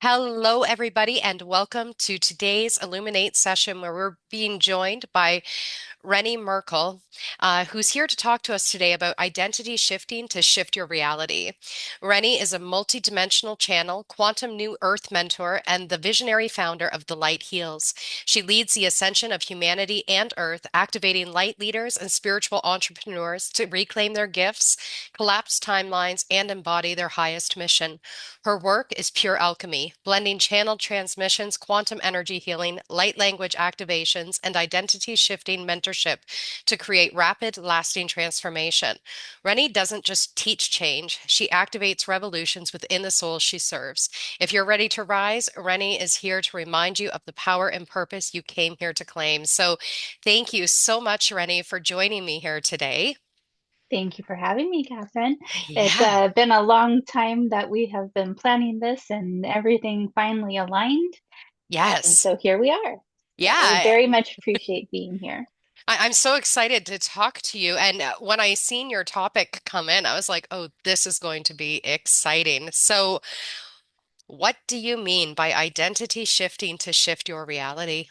Hello, everybody, and welcome to today's Illuminate session where we're being joined by Renee Merkle, who's here to talk to us today about identity shifting to shift your reality. Renee is a multidimensional channel, quantum new earth mentor, and the visionary founder of The Light Heals. She leads the ascension of humanity and earth, activating light leaders and spiritual entrepreneurs to reclaim their gifts, collapse timelines, and embody their highest mission. Her work is pure alchemy, blending channel transmissions, quantum energy healing, light language activations, and identity shifting mentorship to create rapid, lasting transformation. Rennie doesn't just teach change, she activates revolutions within the souls she serves. If you're ready to rise, Rennie is here to remind you of the power and purpose you came here to claim. So, thank you so much, Rennie, for joining me here today. Thank you for having me, Catherine. It's Yeah. been a long time that we have been planning this and everything finally aligned. And Yes. so here we are. I Yeah. very much appreciate being here. I'm so excited to talk to you. And when I seen your topic come in, I was like, oh, this is going to be exciting. So, what do you mean by identity shifting to shift your reality?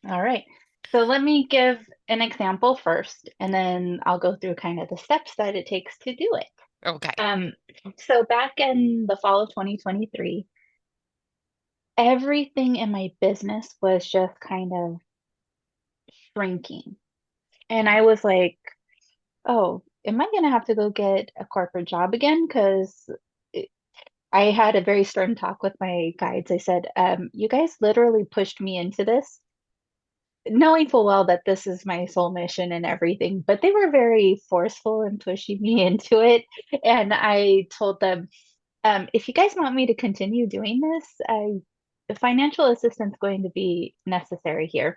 All right. So let me give an example first, and then I'll go through kind of the steps that it takes to do it. Okay. Um, so back in the fall of 2023, everything in my business was just kind of shrinking. And I was like, oh, am I going to have to go get a corporate job again? Because I had a very stern talk with my guides. I said, you guys literally pushed me into this, knowing full well that this is my soul mission and everything, but they were very forceful in pushing me into it. And I told them, if you guys want me to continue doing this, financial assistance going to be necessary here.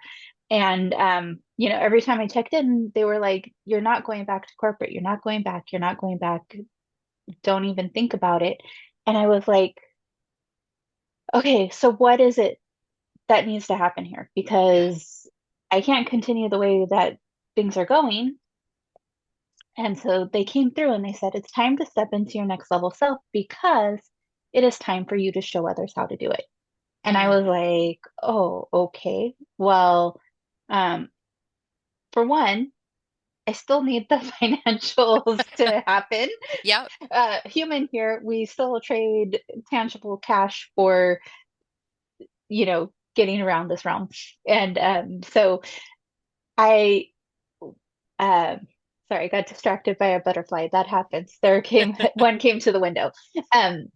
And every time I checked in, they were like, "You're not going back to corporate. You're not going back. You're not going back. Don't even think about it." And I was like, "Okay, so what is it that needs to happen here? Because I can't continue the way that things are going." And so they came through and they said, "It's time to step into your next level self because it is time for you to show others how to do it." And I Mm. was like, "Oh, okay. Well, um, for one, I still need the financials to happen. Yep. Human here, we still trade tangible cash for, getting around this realm." And so I, uh, sorry, I got distracted by a butterfly. That happens. One came to the window. Um,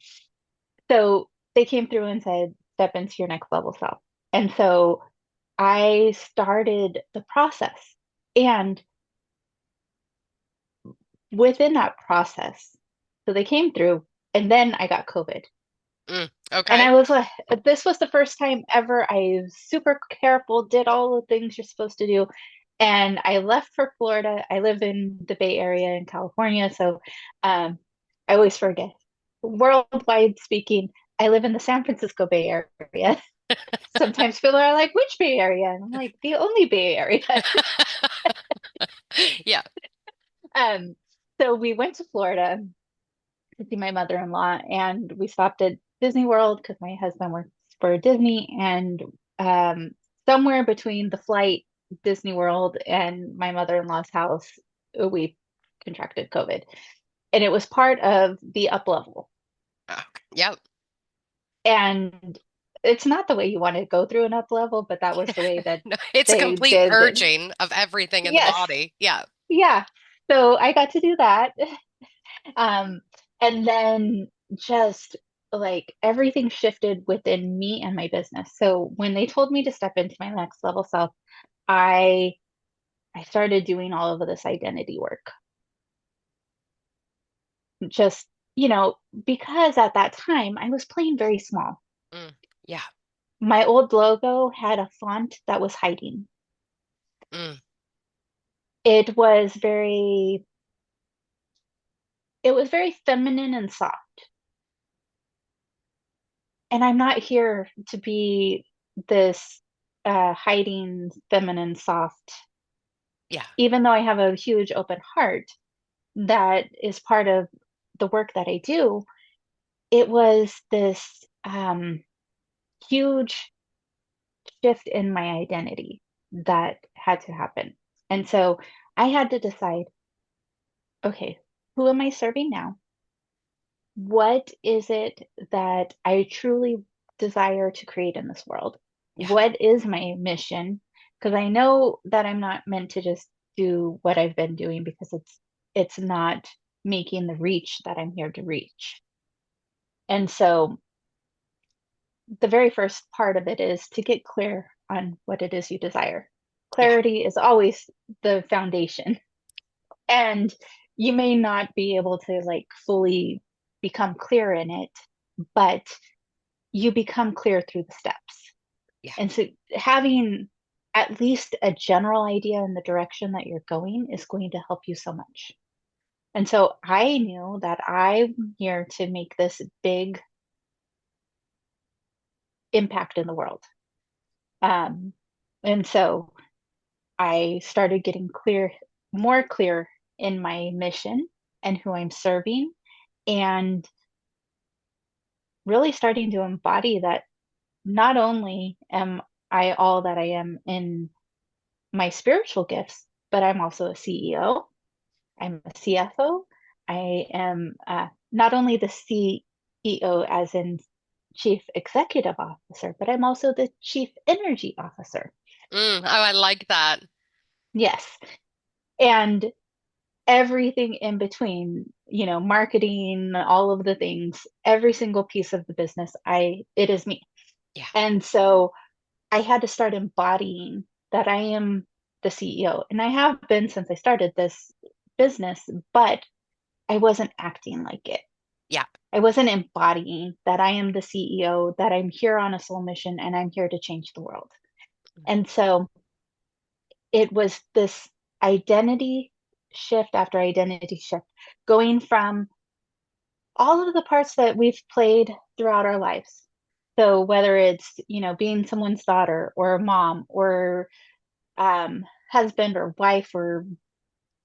so they came through and said, "Step into your next level self." And so I started the process. And within that process, so they came through, and then I got COVID. Mm. And Okay. I was like, this was the first time ever I was super careful, did all the things you're supposed to do. And I left for Florida. I live in the Bay Area in California. So um, I always forget. Worldwide speaking, I live in the San Francisco Bay Area. Sometimes people are like, which Bay Area? And I'm like, the only Bay Area. Yeah. Um, so we went to Florida to see my mother-in-law, and we stopped at Disney World because my husband works for Disney. And um, somewhere between the flight, Disney World, and my mother-in-law's house, we contracted COVID. And it was part of the up level. Okay. Yep. And it's not the way you want to go through an up level, but that was the way that No, it's a they complete did it. purging of everything in the Yes. body. Yeah. Yeah. So I got to do that. Um, and then just like everything shifted within me and my business. So when they told me to step into my next level self, I I started doing all of this identity work. Just, because at that time I was playing very small. Mm. Yeah. My old logo had a font that was hiding. Mm. It was very feminine and soft. And I'm not here to be this hiding feminine soft, Yeah. even though I have a huge open heart that is part of the work that I do. It was this. huge shift in my identity that had to happen. And so I had to decide, okay, who am I serving now? What is it that I truly desire to create in this world? Yeah. What is my mission? Because I know that I'm not meant to just do what I've been doing because it's not making the reach that I'm here to reach. And so the very first part of it is to get clear on what it is you desire. Yeah. Clarity is always the foundation. And you may not be able to like fully become clear in it, but you become clear through the steps. Yeah. And so having at least a general idea in the direction that you're going is going to help you so much. And so I knew that I'm here to make this big impact in the world. Um, and so I started getting clear, more clear in my mission and who I'm serving, and really starting to embody that not only am I all that I am in my spiritual gifts, but I'm also a CEO, I'm a CFO, I am not only the CEO as in Chief Executive Officer, but I'm also the Chief Energy Officer. Oh, I like that. Yes. And everything in between, marketing, all of the things, every single piece of the business, it is me. Yeah. And so I had to start embodying that I am the CEO. And I have been since I started this business, but I wasn't acting like it. Yeah. I wasn't embodying that I am the CEO, that I'm here on a soul mission and I'm here to change the world. And so it was this identity shift after identity shift, going from all of the parts that we've played throughout our lives. So whether it's, being someone's daughter or a mom or husband or wife or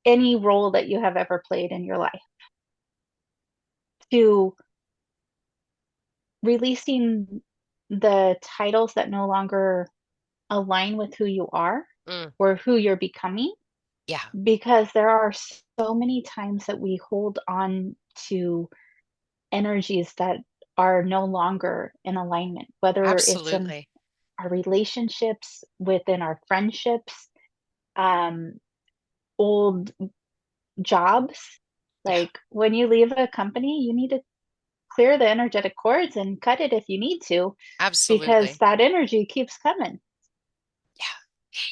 any role that you have ever played in your life, to releasing the titles that no longer align with who you are Mm. or who you're becoming, Yeah. because there are so many times that we hold on to energies that are no longer in alignment, whether it's in Absolutely. our relationships, within our friendships, um, old jobs. Yeah. Like when you leave a company, you need to clear the energetic cords and cut it if you need to, because Absolutely. that energy keeps coming. Yeah.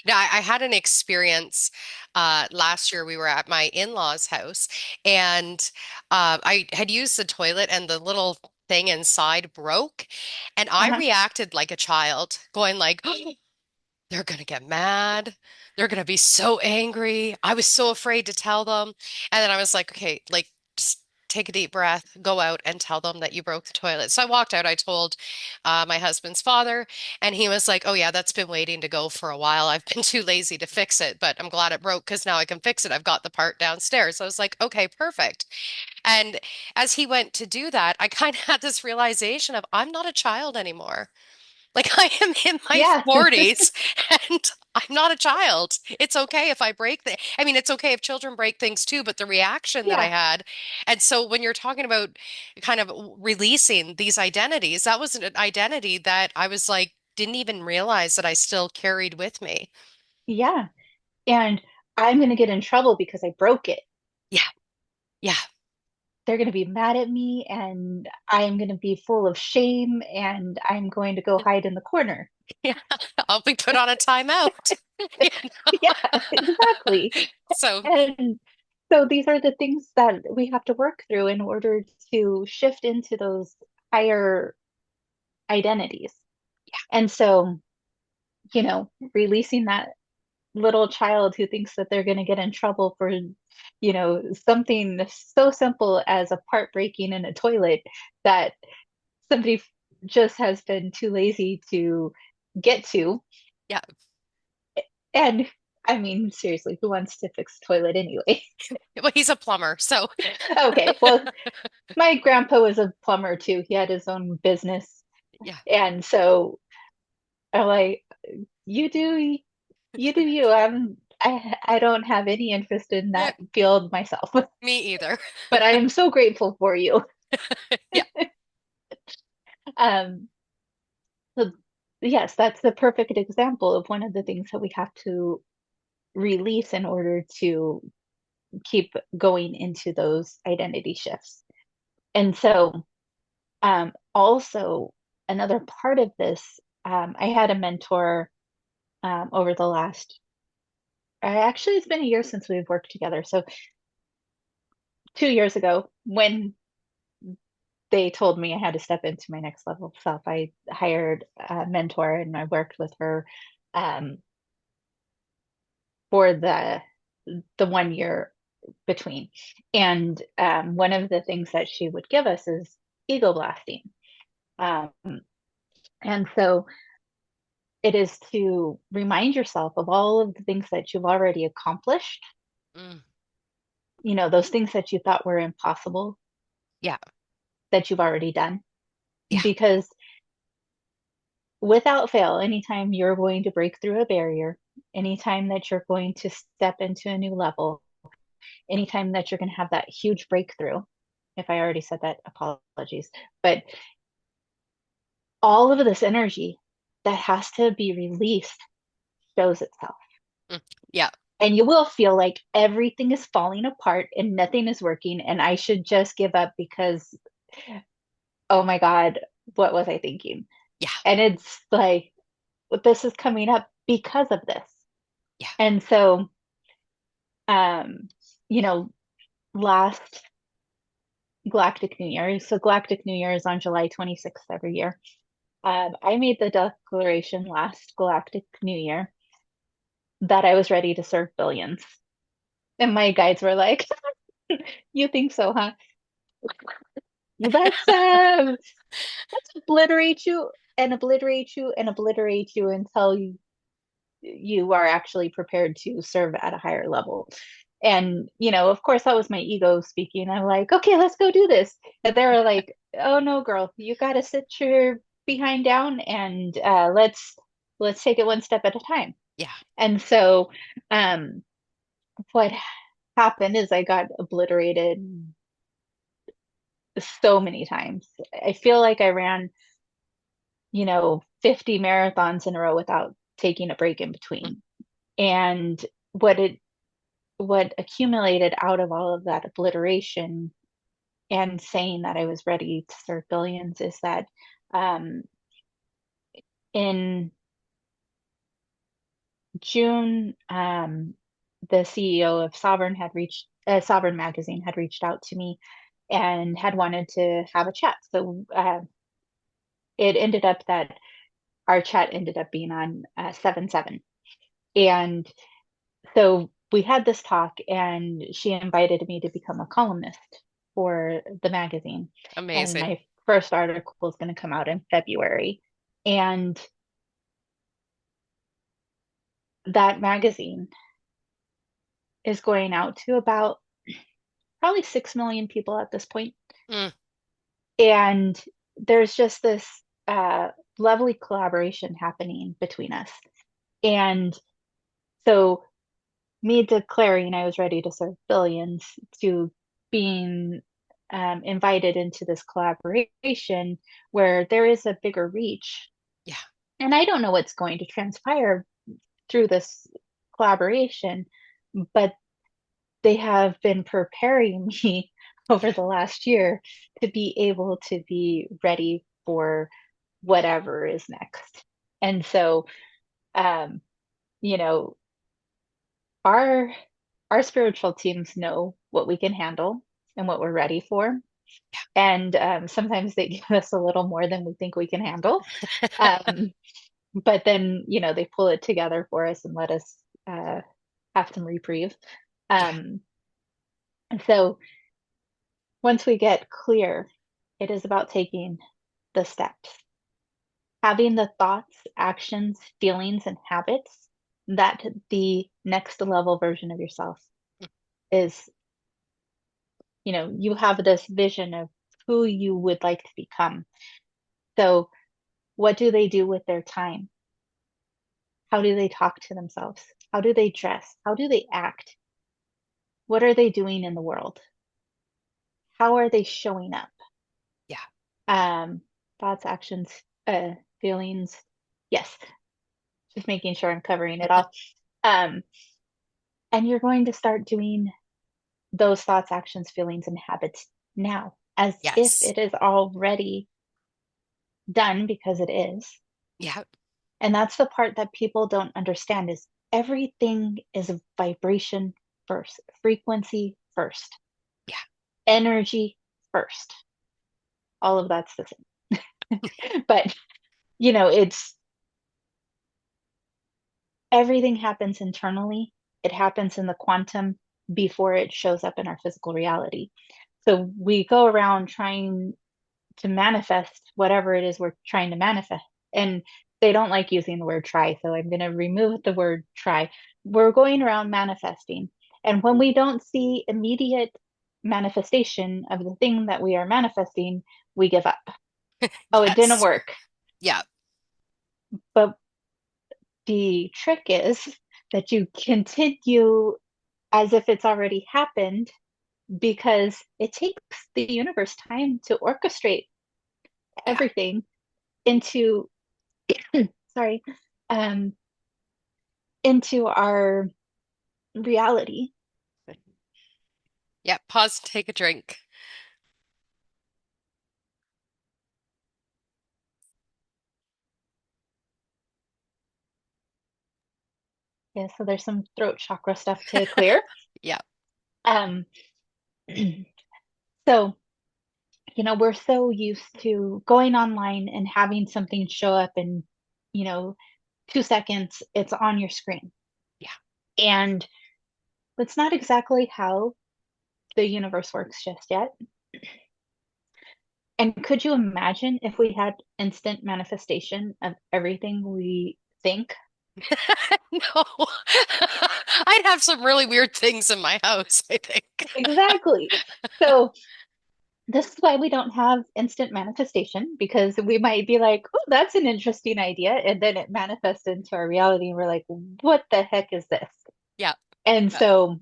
Now, I had an experience last year. We were at my in-laws' house, and I had used the toilet, and the little thing inside broke, and I Uh-huh. reacted like a child, going like, they're gonna get mad. They're gonna be so angry. I was so afraid to tell them. And then I was like, okay, like just take a deep breath, go out and tell them that you broke the toilet. So I walked out. I told my husband's father, and he was like, oh yeah, that's been waiting to go for a while. I've been too lazy to fix it, but I'm glad it broke because now I can fix it. I've got the part downstairs. So I was like, okay, perfect. And as he went to do that, I kind of had this realization of I'm not a child anymore. Like I am in my Yeah. 40s and I'm not a child. It's okay if I break the, I mean, it's okay if children break things too, but the reaction that I Yeah. had. And so when you're talking about kind of releasing these identities, that was an identity that I was like, didn't even realize that I still carried with me. Yeah. And I'm going to get in trouble because I broke it. Yeah. Yeah. They're going to be mad at me and I'm going to be full of shame and I'm going to go hide in the corner. Yeah. I'll be put on a timeout. You Yeah, know? exactly. So, And so these are the things that we have to work through in order to shift into those higher identities. And so, releasing that little child who thinks that they're going to get in trouble for, something so simple as a part breaking in a toilet that somebody just has been too lazy to get to. yeah. And I mean, seriously, who wants to fix a toilet anyway? Well, he's a plumber, so Okay, well, my grandpa was a plumber too. He had his own business. Yeah. And so I'm like, you do you do you. I don't have any interest in Yeah. that field myself. Me either. But I am so grateful for you. Yeah. Um, so yes, that's the perfect example of one of the things that we have to release in order to keep going into those identity shifts. And so, also another part of this, I had a mentor over the last, actually, it's been a year since we've worked together. So 2 years ago, when they told me I had to step into my next level of self, I hired a mentor and I worked with her um, for the 1 year between. And one of the things that she would give us is ego blasting. Um, and so it is to remind yourself of all of the things that you've already accomplished, Mm. those things that you thought were impossible Yeah. that you've already done. Yeah. Because without fail, anytime you're going to break through a barrier, anytime that you're going to step into a new level, anytime that you're going to have that huge breakthrough, if I already said that, apologies, but all of this energy that has to be released shows itself. Mm. Yeah. And you will feel like everything is falling apart and nothing is working, and I should just give up because, oh my God, what was I thinking? Yeah. And it's like, this is coming up because of this. Yeah. And so, um, you know, last Galactic New Year, so Galactic New Year is on July 26th every year. I made the declaration last Galactic New Year that I was ready to serve billions. And my guides were like, you think so, huh? Let's obliterate you and obliterate you and obliterate you until you are actually prepared to serve at a higher level. And, of course, that was my ego speaking. I'm like, okay, let's go do this. And they were like, oh no, girl, you got to sit your behind down and let's take it one step at a time. Yeah. And so, what happened is I got obliterated so many times. I feel like I ran, 50 marathons in a row without taking a break in Mm. between. And what it what accumulated out of all of that obliteration and saying that I was ready to serve billions is that um, in June, the CEO of Sovereign Magazine had reached out to me and had wanted to have a chat. So it ended up that our chat ended up being on 7/7. And so we had this talk, and she invited me to become a columnist for the magazine. And Amazing. my first article is going to come out in February. And that magazine is going out to about probably 6 million people at this point. Mm. And there's just this lovely collaboration happening between us. And so, me declaring I was ready to serve billions to being invited into this collaboration where there is a bigger reach. Yeah. And I don't know what's going to transpire through this collaboration, but they have been preparing me over Yeah. the last year to be able to be ready for whatever is next. And so, um, you know, our our spiritual teams know what we can handle and what we're ready for. And sometimes they give us a little more than we think we can handle. Um, but then, they pull it together for us and let us uh, have some reprieve. Yeah. Um, and so once we get clear, it is about taking the steps, having the thoughts, actions, feelings, and habits that the next level version of yourself is, you have this vision of who you would like to become. So What do they do with their time? How do they talk to themselves? How do they dress? How do they act? What are they doing in the world? How are they showing up? Yeah. Um, Thoughts, actions, feelings. Yes, just making sure I'm covering it all. Um, and you're going to start doing those thoughts, actions, feelings, and habits now, as if Yes. it is already done because it is. Yeah. And that's the part that people don't understand is everything is a vibration first, frequency first, Yeah. energy first. All of that's the same. But, you know, it's everything happens internally. It happens in the quantum before it shows up in our physical reality. So we go around trying to manifest whatever it is we're trying to manifest. And they don't like using the word try, so I'm going to remove the word try. We're going around manifesting. And when we don't see immediate manifestation of the thing that we are manifesting, we give up. Oh, it didn't Yes. work. Yeah. But the trick is that you continue as if it's already happened because it takes the universe time to orchestrate Yeah. everything into sorry, um, into our reality. Yeah. Pause, take a drink. Yeah, so there's some throat chakra stuff to clear. Yeah. Um, so, we're so used to going online and having something show up in, you know, 2 seconds, it's on your screen. Yeah. And that's not exactly how the universe works just yet. And could you imagine if we had instant manifestation of everything we think? No. I'd have some really weird things in my house, I think. Exactly. So this is why we don't have instant manifestation because we might be like, oh, that's an interesting idea. And then it manifests into our reality and we're like, what the heck is this? Yeah. And Yeah. so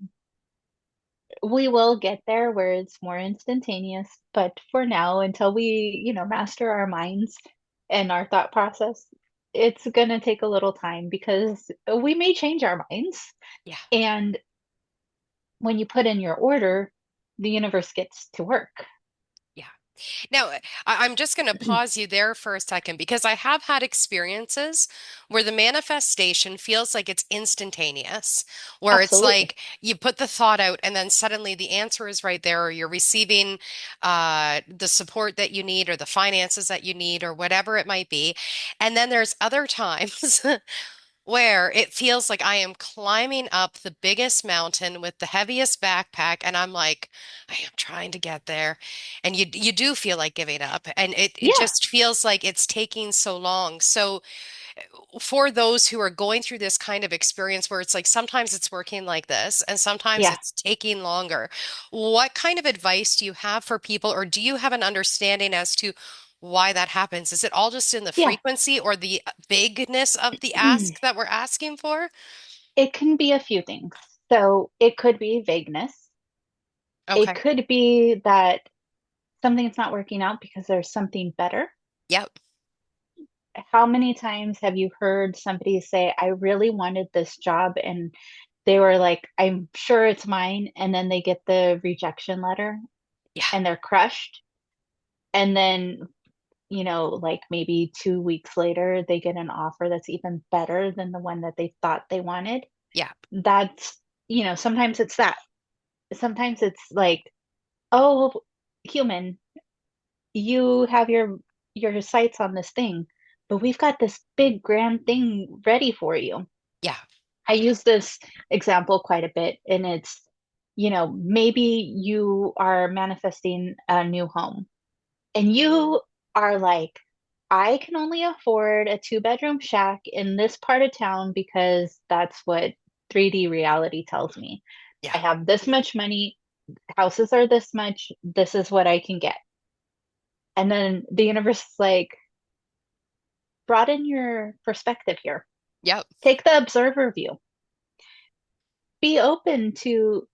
we will get there where it's more instantaneous. But for now, until we, master our minds and our thought process, it's going to take a little time because we may change our minds. Yeah. And when you put in your order, the universe gets to work. Yeah. Now, I'm just going to pause you there for a second because I have had experiences where the manifestation feels like it's instantaneous, where it's Absolutely. like you put the thought out and then suddenly the answer is right there, or you're receiving the support that you need, or the finances that you need, or whatever it might be. And then there's other times where it feels like I am climbing up the biggest mountain with the heaviest backpack, and I'm like, I am trying to get there. And you do feel like giving up, and it Yeah. just feels like it's taking so long. So for those who are going through this kind of experience where it's like sometimes it's working like this and sometimes Yeah. it's taking longer, what kind of advice do you have for people, or do you have an understanding as to why that happens? Is it all just in the Yeah. frequency or the bigness of the ask that we're asking for? It can be a few things. So it could be vagueness. It Okay. could be that something's not working out because there's something better. Yep. How many times have you heard somebody say, I really wanted this job, and they were like, I'm sure it's mine. And then they get the rejection letter Yeah. and they're crushed. And then, like maybe 2 weeks later, they get an offer that's even better than the one that they thought they wanted. Yeah. That's, sometimes it's that. Sometimes it's like, oh, human, you have your sights on this thing, but we've got this big grand thing ready for you. Yeah. I use this example quite a bit, and it's, maybe you are manifesting a new home and you are like, I can only afford a two-bedroom shack in this part of town because that's what 3D reality tells me. I Yeah. have this much money, houses are this much, this is what I can get. And then the universe is like, broaden your perspective here. Yep. Take the observer view. Be open to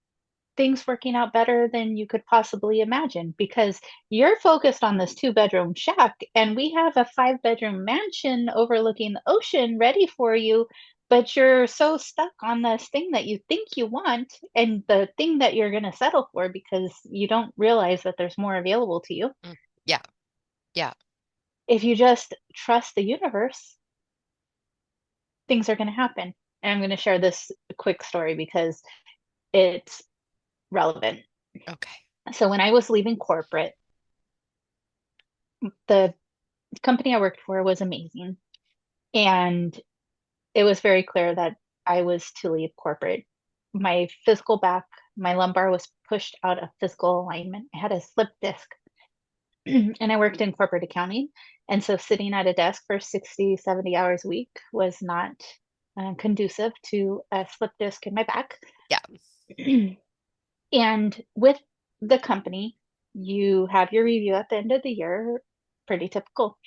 things working out better than you could possibly imagine because you're focused on this two-bedroom shack and we have a five-bedroom mansion overlooking the ocean ready for you, but you're so stuck on this thing that you think you want and the thing that you're going to settle for because you don't realize that there's more available to you. Mm. Yeah. Yeah. If you just trust the universe, things are going to happen. And I'm going to share this quick story because it's relevant. Okay. So when I was leaving corporate, the company I worked for was amazing. And it was very clear that I was to leave corporate. My physical back, my lumbar was pushed out of physical alignment. I had a slip disc and I worked in corporate accounting. And so sitting at a desk for 60, 70 hours a week was not conducive to a slip disc in my back. Yeah. And with the company, you have your review at the end of the year, pretty typical.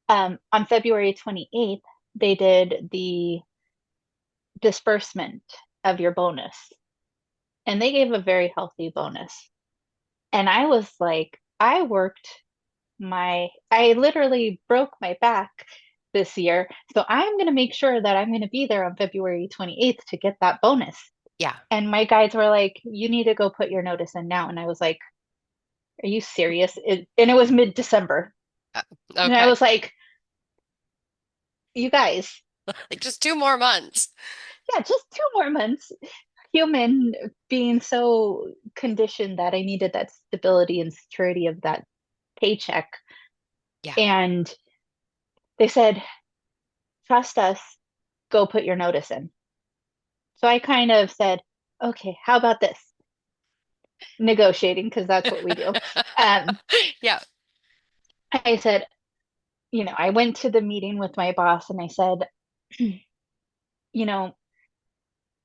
On February 28th, they did the disbursement of your bonus, and they gave a very healthy bonus. And I was like, I literally broke my back this year. So I'm going to make sure that I'm going to be there on February 28th to get that bonus. Yeah. And my guides were like, you need to go put your notice in now. And I was like, are you serious? And it was mid-December. Uh, And I okay. was like, you guys, Like just 2 more months. yeah, just 2 more months. Human being so conditioned that I needed that stability and security of that paycheck. Yeah. And they said, trust us, go put your notice in. So I kind of said, okay, how about this? Negotiating, because that's what we do. Um, Yeah. I said, I went to the meeting with my boss and I said, you know,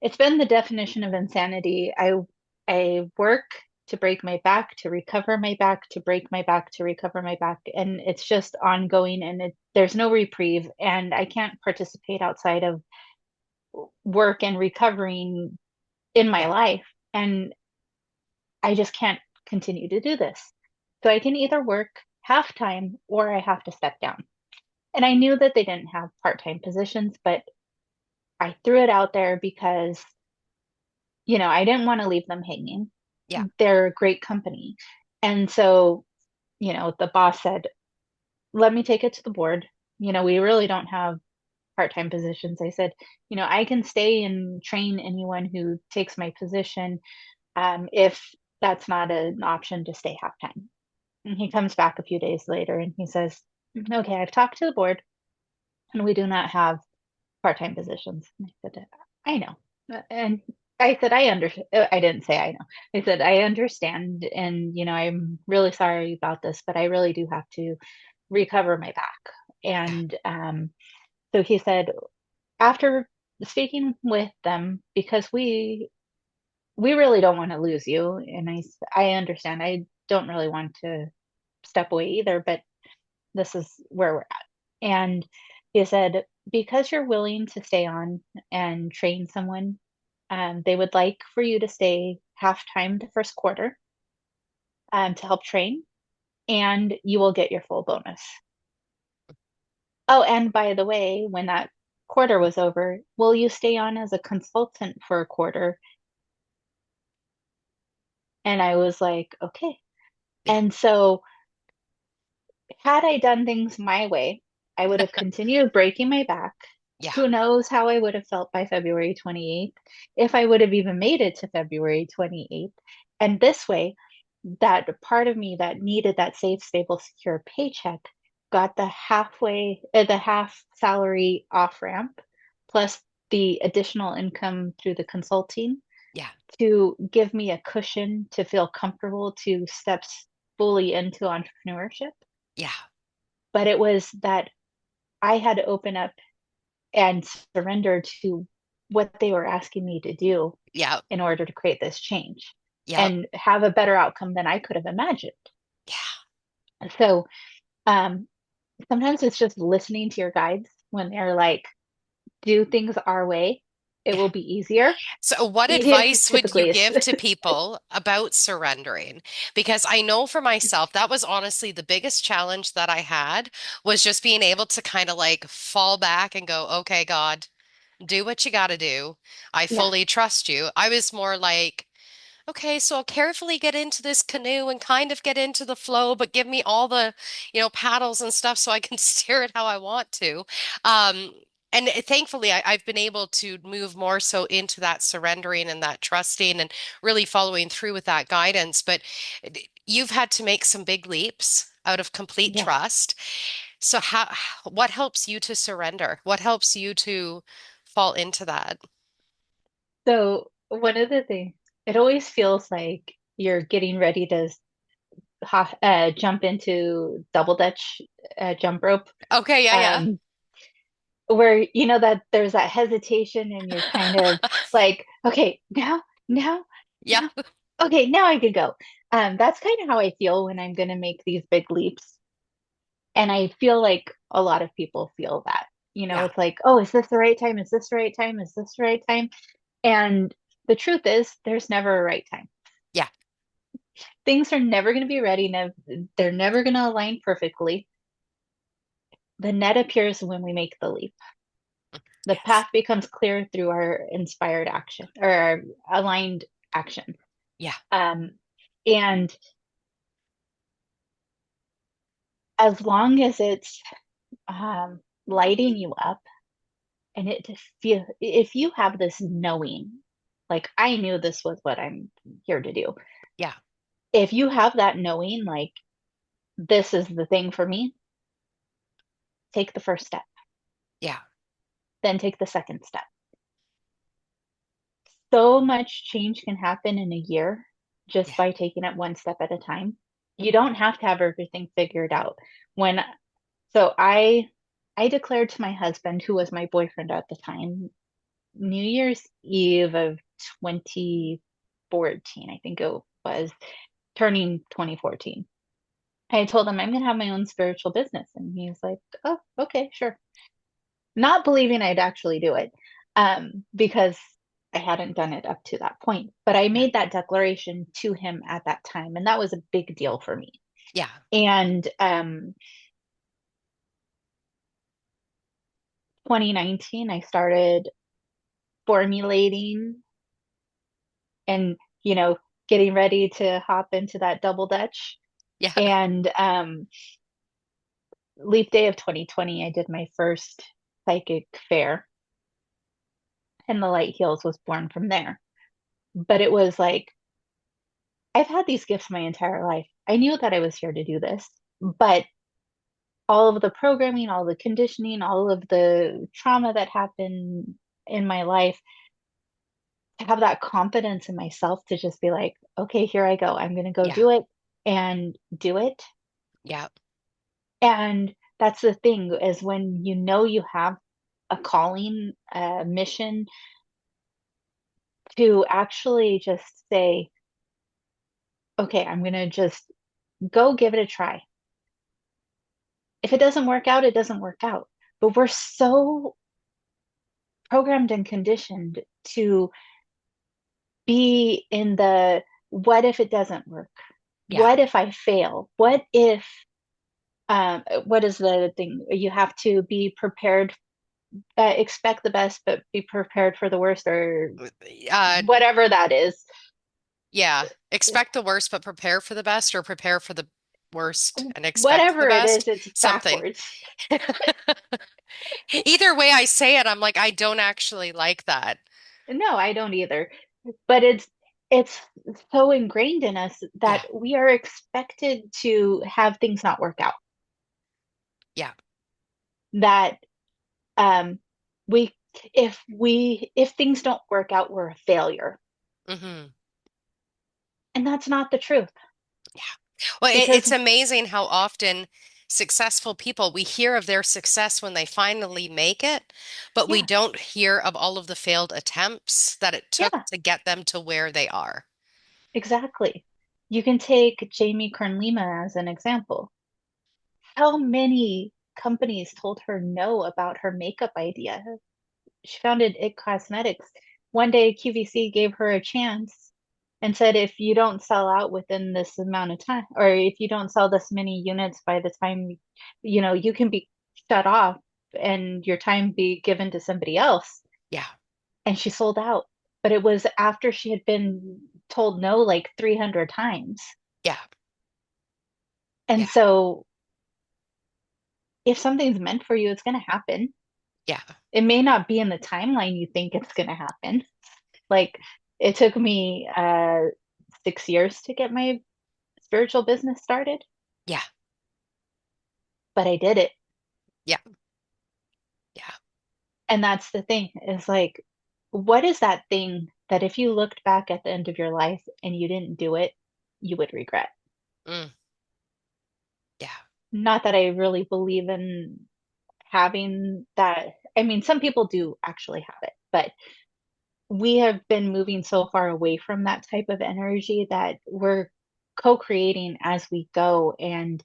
it's been the definition of insanity. I work to break my back, to recover my back, to break my back, to recover my back, and it's just ongoing and there's no reprieve and I can't participate outside of work and recovering in my Yeah. life and I just can't continue to do this. So I can either work half time or I have to step down. And I knew that they didn't have part-time positions, but I threw it out there because I didn't want to leave them hanging. Yeah. They're a great company. And so, the boss said, let me take it to the board. We really don't have part-time positions. I said, I can stay and train anyone who takes my position if that's not an option to stay half-time. And he comes back a few days later and he says, okay, I've talked to the board and we do not have part-time positions. And I said, I know. And I said, I understand. I didn't say I know. I said, I understand. And, I'm really sorry about this, but I really do have to recover my back. Yeah. And so he said, after speaking with them, because we really don't want to lose you. And I understand. I don't really want to step away either, but this is where we're at. And he said, because you're willing to stay on and train someone, they would like for you to stay half time the first quarter to help train, and you will get your full bonus. Oh, and by the way, when that quarter was over, will you stay on as a consultant for a quarter? And I was like, okay. Yeah. And so had I done things my way, I would have continued breaking my back. Yeah. Who knows how I would have felt by February 28th, if I would have even made it to February 28th. And this way, that part of me that needed that safe, stable, secure paycheck got the half salary off ramp, plus the additional income through the consulting Yeah. to give me a cushion to feel comfortable to step fully into entrepreneurship. Yeah. But it was that I had to open up and surrender to what they were asking me to do Yeah. in order to create this change Yeah. and have a better outcome than I could have imagined. Yeah. So, um, sometimes it's just listening to your guides when they're like, do things our way. It Yeah. will be easier. So, what It advice would you typically is. give to people about surrendering? Because I know for myself, that was honestly the biggest challenge that I had was just being able to kind of like fall back and go, okay, God, do what you got to do. I Yeah. fully trust you. I was more like, okay, so I'll carefully get into this canoe and kind of get into the flow, but give me all the, paddles and stuff so I can steer it how I want to. Um, and thankfully, I've been able to move more so into that surrendering and that trusting and really following through with that guidance. But you've had to make some big leaps out of complete Yes. trust. So what helps you to surrender? What helps you to fall into that? So one of the things, it always feels like you're getting ready to jump into double dutch jump rope. Okay, yeah, yeah. Um, where you know that there's that hesitation and you're kind of like, okay, now, Yeah, now, okay, now I can go. That's kind of how I feel when I'm going to make these big leaps. And I feel like a lot of people feel that. yeah, It's like, oh, is this the right time? Is this the right time? Is this the right time? And the truth is, there's never a right time. yeah, Things are never going to be ready. They're never going to align perfectly. The net appears when we make the leap. The yes, path becomes clear through our inspired action or our aligned action. yeah, Um, and as long as it's lighting you up and it just feel, if you have this knowing, like I knew this was what I'm here to do. yeah, If you have that knowing, like this is the thing for me, take the first step, yeah, then take the second step. So much change can happen in a year just yeah, by taking it one step at a time. You don't have to have everything figured out. When so I declared to my husband, who was my boyfriend at the time, New Year's Eve of 2014, I think it was, turning 2014. I told him I'm going to have my own spiritual business. And he's like, oh, okay, sure. Not believing I'd actually do it, because I hadn't done it up to that point. But I yeah, made that declaration to him at that time, and that was a big deal for me. yeah, And 2019, I started formulating and, getting ready to hop into that double dutch. yeah, And leap day of 2020, I did my first psychic fair, and the Light Heals was born from there. But it was like, I've had these gifts my entire life. I knew that I was here to do this, but all of the programming, all the conditioning, all of the trauma that happened in my life, to have that confidence in myself to just be like, okay, here I go. I'm going to go yeah, do it and do it. yeah, And that's the thing is when you know you have a calling, a mission to actually just say, okay, I'm going to just go give it a try. If it doesn't work out, it doesn't work out. But we're so programmed and conditioned to be in the what if it doesn't work? yeah, What if I fail? What if, what is the thing? You have to be prepared, expect the best, but be prepared for the worst, or uh, whatever that is. yeah. Expect the worst, but prepare for the best, or prepare for the worst and expect the Whatever it best. is, it's Something. backwards. Either way I say it, I'm like, I don't actually like that. No, I don't either. But it's so ingrained in us Yeah, that we are expected to have things not work out. yeah, That um we if things don't work out, we're a failure. hmm And that's not the truth yeah. Well, because it's amazing how often successful people, we hear of their success when they finally make it, but we yeah, don't hear of all of the failed attempts that it took yeah, to get them to where they are. exactly. You can take Jamie Kern Lima as an example. How many? companies told her no about her makeup idea. She founded It Cosmetics. One day, QVC gave her a chance and said, if you don't sell out within this amount of time, or if you don't sell this many units by the time, you can be shut off and your time be given to somebody else. Yeah. And she sold out. But it was after she had been told no like 300 times. Yeah. And Yeah. so if something's meant for you, it's going to happen. Yeah. It may not be in the timeline you think it's going to happen. Like it took me 6 years to get my spiritual business started, Yeah. but I did it. Yeah. Yeah. And that's the thing is like, what is that thing that if you looked back at the end of your life and you didn't do it, you would regret? Mm. Yeah. Not that I really believe in having that. I mean, some people do actually have it, but we have been moving so far away from that type of energy that we're co-creating as we go. And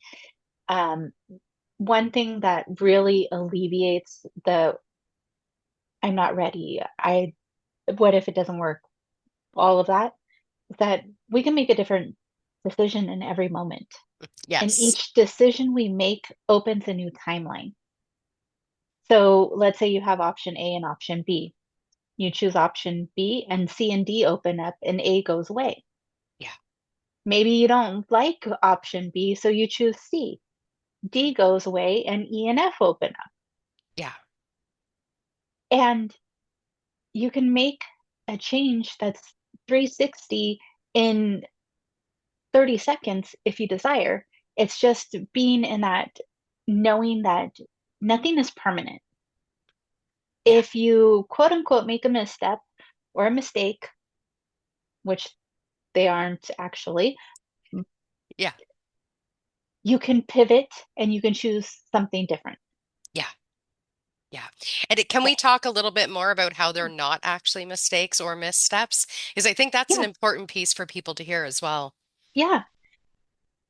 um, one thing that really alleviates the I'm not ready, I what if it doesn't work, all of that, is that we can make a different decision in every moment. And Yes. each decision we make opens a new timeline. So let's say you have option A and option B. You choose option B and C and D open up and A goes away. Yeah. Maybe you don't like option B, so you choose C. D goes away and E and F open up. Yeah. And you can make a change that's 360 in 30 seconds if you desire. It's just being in that knowing that nothing is permanent. Yeah. If you quote unquote make a misstep or a mistake, which they aren't actually, Yeah. you can pivot and you can choose something different. Yeah. Yeah. And can we talk a little bit more about how they're not actually mistakes or missteps? Because I think that's an Yeah, important piece for people to hear as well. yeah.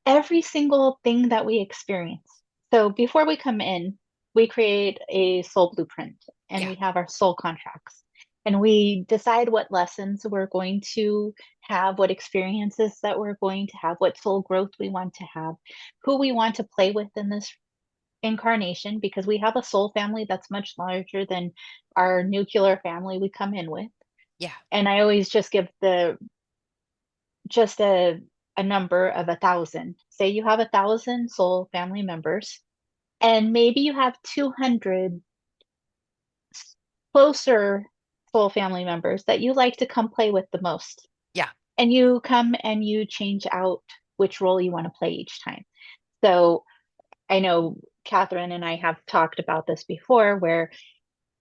Every single thing that we experience. So before we come in, we create a soul blueprint and Yeah. we have our soul contracts. And we decide what lessons we're going to have, what experiences that we're going to have, what soul growth we want to have, who we want to play with in this incarnation, because we have a soul family that's much larger than our nuclear family we come in with. Yeah. And I always just give the just a number of 1,000. Say you have 1,000 soul family members, and maybe you have 200 closer soul family members that you like to come play with the most. Yeah. And you come and you change out which role you want to play each time. So I know Catherine and I have talked about this before, where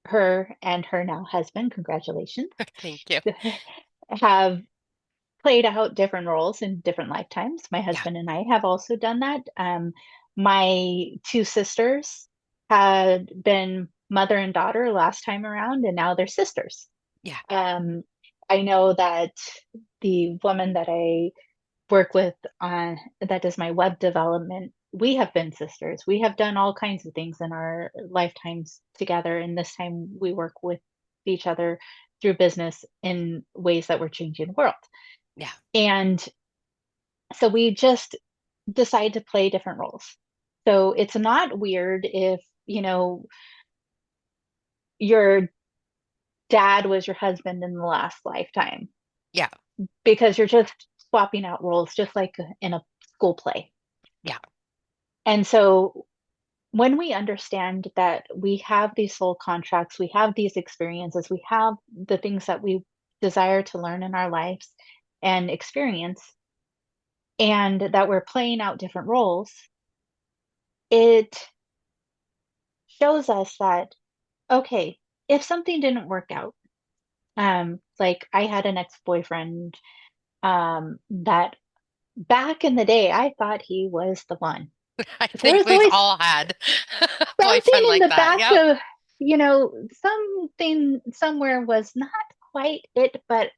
her and her now husband, congratulations, Thank you. have played out different roles in different lifetimes. My Yeah. husband and I have also done that. My two sisters had been mother and daughter last time around, and now they're sisters. Yeah. Um, I know that the woman that I work with on that does my web development, we have been sisters. We have done all kinds of things in our lifetimes together, and this time we work with each other through business in ways that we're changing the world. Yeah. And so we just decide to play different roles. So it's not weird if, your dad was your husband in the last lifetime, Yeah. because you're just swapping out roles, just like in a school play. Yeah. And so when we understand that we have these soul contracts, we have these experiences, we have the things that we desire to learn in our lives and experience, and that we're playing out different roles, it shows us that, okay, if something didn't work out, like I had an ex-boyfriend, that back in the day I thought he was the one. I But there think was we've always all had something boyfriend in like the that. back Yep. of, something somewhere was not quite it, but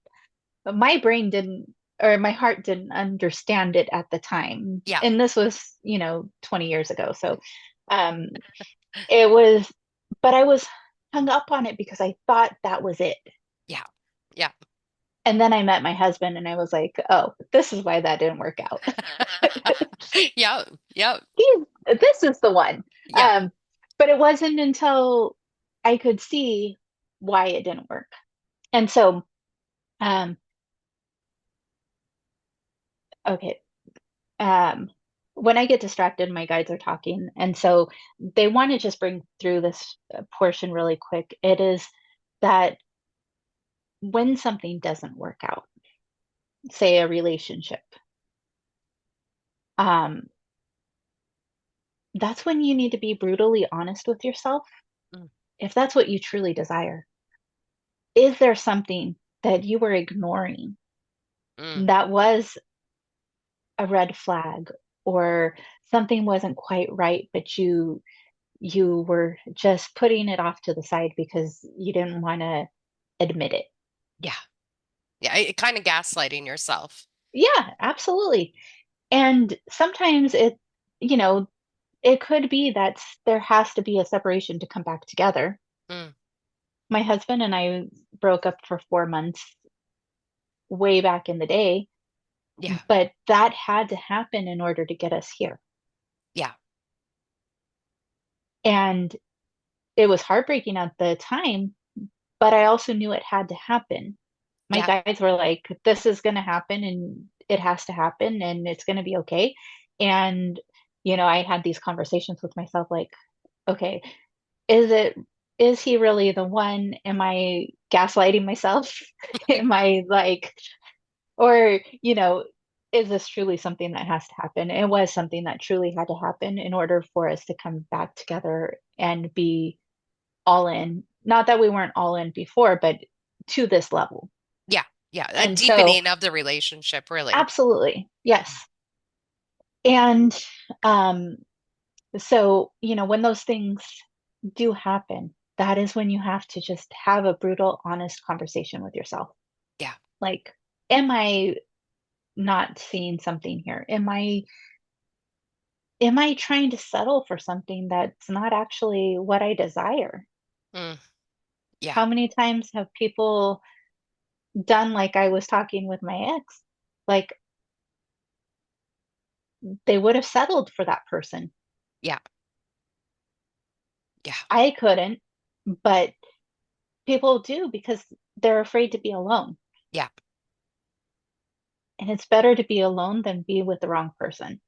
my brain didn't, or my heart didn't understand it at the time. Yeah. And this was, 20 years ago. So Um, it was, but I was hung up on it because I thought that was it. Yeah. Yeah. And then I met my husband and I was like, oh, this is why that didn't work out. Yeah. Yeah. This is the one. Yeah. Um, but it wasn't until I could see why it didn't work. And so, um, okay, um, when I get distracted, my guides are talking. And so they want to just bring through this portion really quick. It is that when something doesn't work out, say a relationship, um, that's when you need to be brutally honest with yourself. Mm, If that's what you truly desire, is there something that you were ignoring mm. that was a red flag or something wasn't quite right, but you were just putting it off to the side because you didn't want to admit it? Yeah. Yeah. Kind of gaslighting yourself. Yeah, absolutely. And sometimes you know, it could be that there has to be a separation to come back together. Mm, My husband and I broke up for 4 months way back in the day, yeah. but that had to happen in order to get us here. Yeah. And it was heartbreaking at the time, but I also knew it had to happen. My Yeah. guides were like, this is going to happen and it has to happen and it's going to be okay. And, I had these conversations with myself like, okay, is it, is he really the one? Am I gaslighting myself? Am I like, or, is this truly something that has to happen? It was something that truly had to happen in order for us to come back together and be all in. Not that we weren't all in before, but to this level. Yeah. Yeah. A And so, deepening of the relationship, really. absolutely, yes. And um, so, when those things do happen, that is when you have to just have a brutal, honest conversation with yourself. Yeah. Like, am I not seeing something here? Am I trying to settle for something that's not actually what I desire? Mm, yeah. How many times have people done like I was talking with my ex? Like they would have settled for that person. Yeah. Yeah. I couldn't, but people do because they're afraid to be alone. Yeah. And it's better to be alone than be with the wrong person.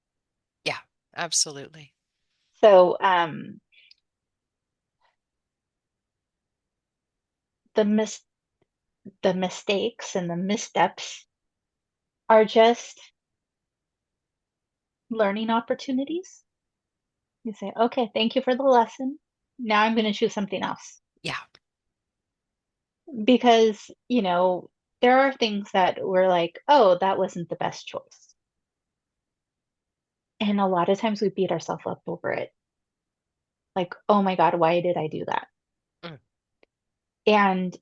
Yeah. Absolutely. So the mis the mistakes and the missteps are just learning opportunities. You say, okay, thank you for the lesson. Now I'm going to choose something else. Yeah. Because, there are things that we're like, oh, that wasn't the best choice. And a lot of times we beat ourselves up over it. Like, oh my God, why did I do that? Mm, And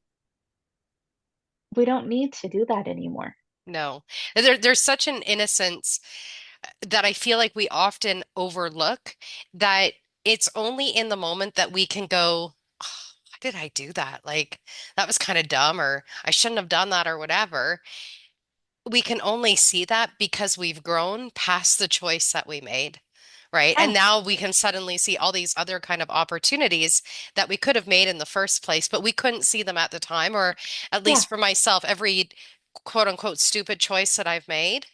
we don't need to do that anymore. no. There's such an innocence that I feel like we often overlook that it's only in the moment that we can go, oh, why did I do that? Like, that was kind of dumb, or I shouldn't have done that, or whatever. We can only see that because we've grown past the choice that we made. Right. And Yeah, now we can suddenly see all these other kind of opportunities that we could have made in the first place, but we couldn't see them at the time, or at yeah, least for myself, every quote unquote stupid choice that I've made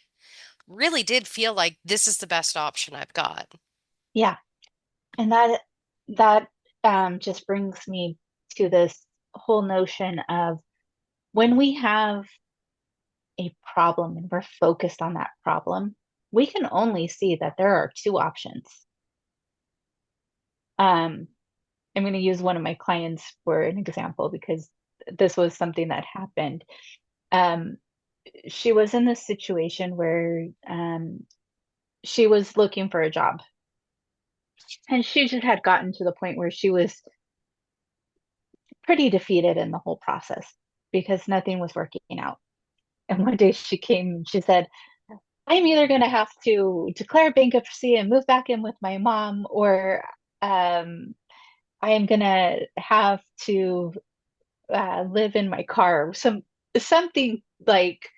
really did feel like this is the best option I've got. yeah. And that just brings me to this whole notion of when we have a problem and we're focused on that problem, we can only see that there are two options. Um, I'm going to use one of my clients for an example because this was something that happened. Um, she was in this situation where she was looking for a job and she just had gotten to the point where she was pretty defeated in the whole process because nothing was working out. And one day she came and she said, I'm either going to have to declare bankruptcy and move back in with my mom, or um, I am gonna have to live in my car. Something like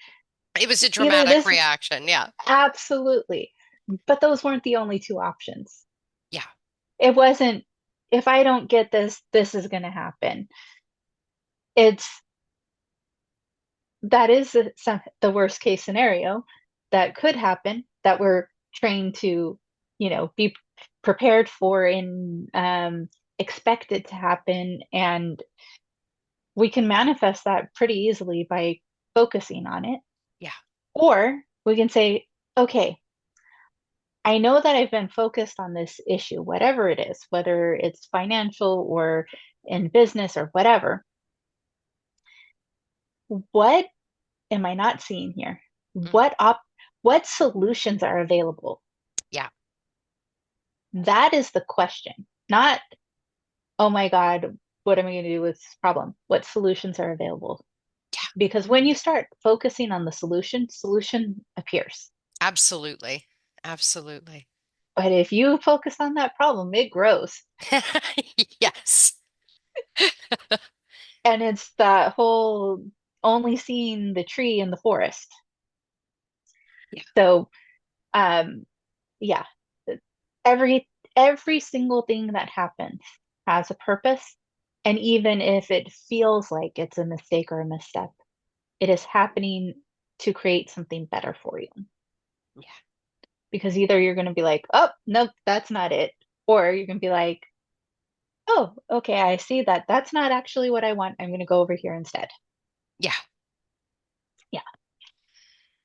It was a either dramatic this, reaction. Yeah. absolutely. But those weren't the only two options. Yeah. It wasn't, if I don't get this, this is gonna happen. It's that is the worst case scenario that could happen that we're trained to, be prepared for and expect it to happen. And we can manifest that pretty easily by focusing on it. Yeah. Or we can say, okay, I know that I've been focused on this issue, whatever it is, whether it's financial or in business or whatever. What am I not seeing here? Mm. What solutions are available? Yeah. That is the question. Not, oh my God, what am I going to do with this problem? What solutions are available? Yeah. Because when you start focusing on the solution appears. Absolutely. Absolutely. But if you focus on that problem, it grows. Yes. And it's that whole only seeing the tree in the forest. Yeah. So, um, yeah, every every single thing that happens has a purpose. And even if it feels like it's a mistake or a misstep, it is happening to create something better for you. Yeah. Because either you're going to be like, oh, nope, that's not it. Or you're going to be like, oh, okay, I see that. That's not actually what I want. I'm going to go over here instead. Yeah. Yeah.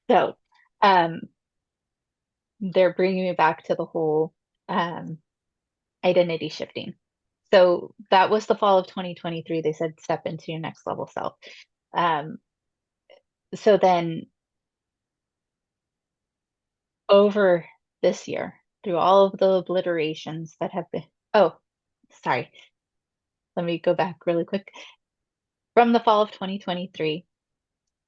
So, um, they're bringing me back to the whole um, identity shifting. So that was the fall of 2023. They said step into your next level self. Um, so then over this year, through all of the obliterations that have been, oh, sorry, let me go back really quick. From the fall of 2023,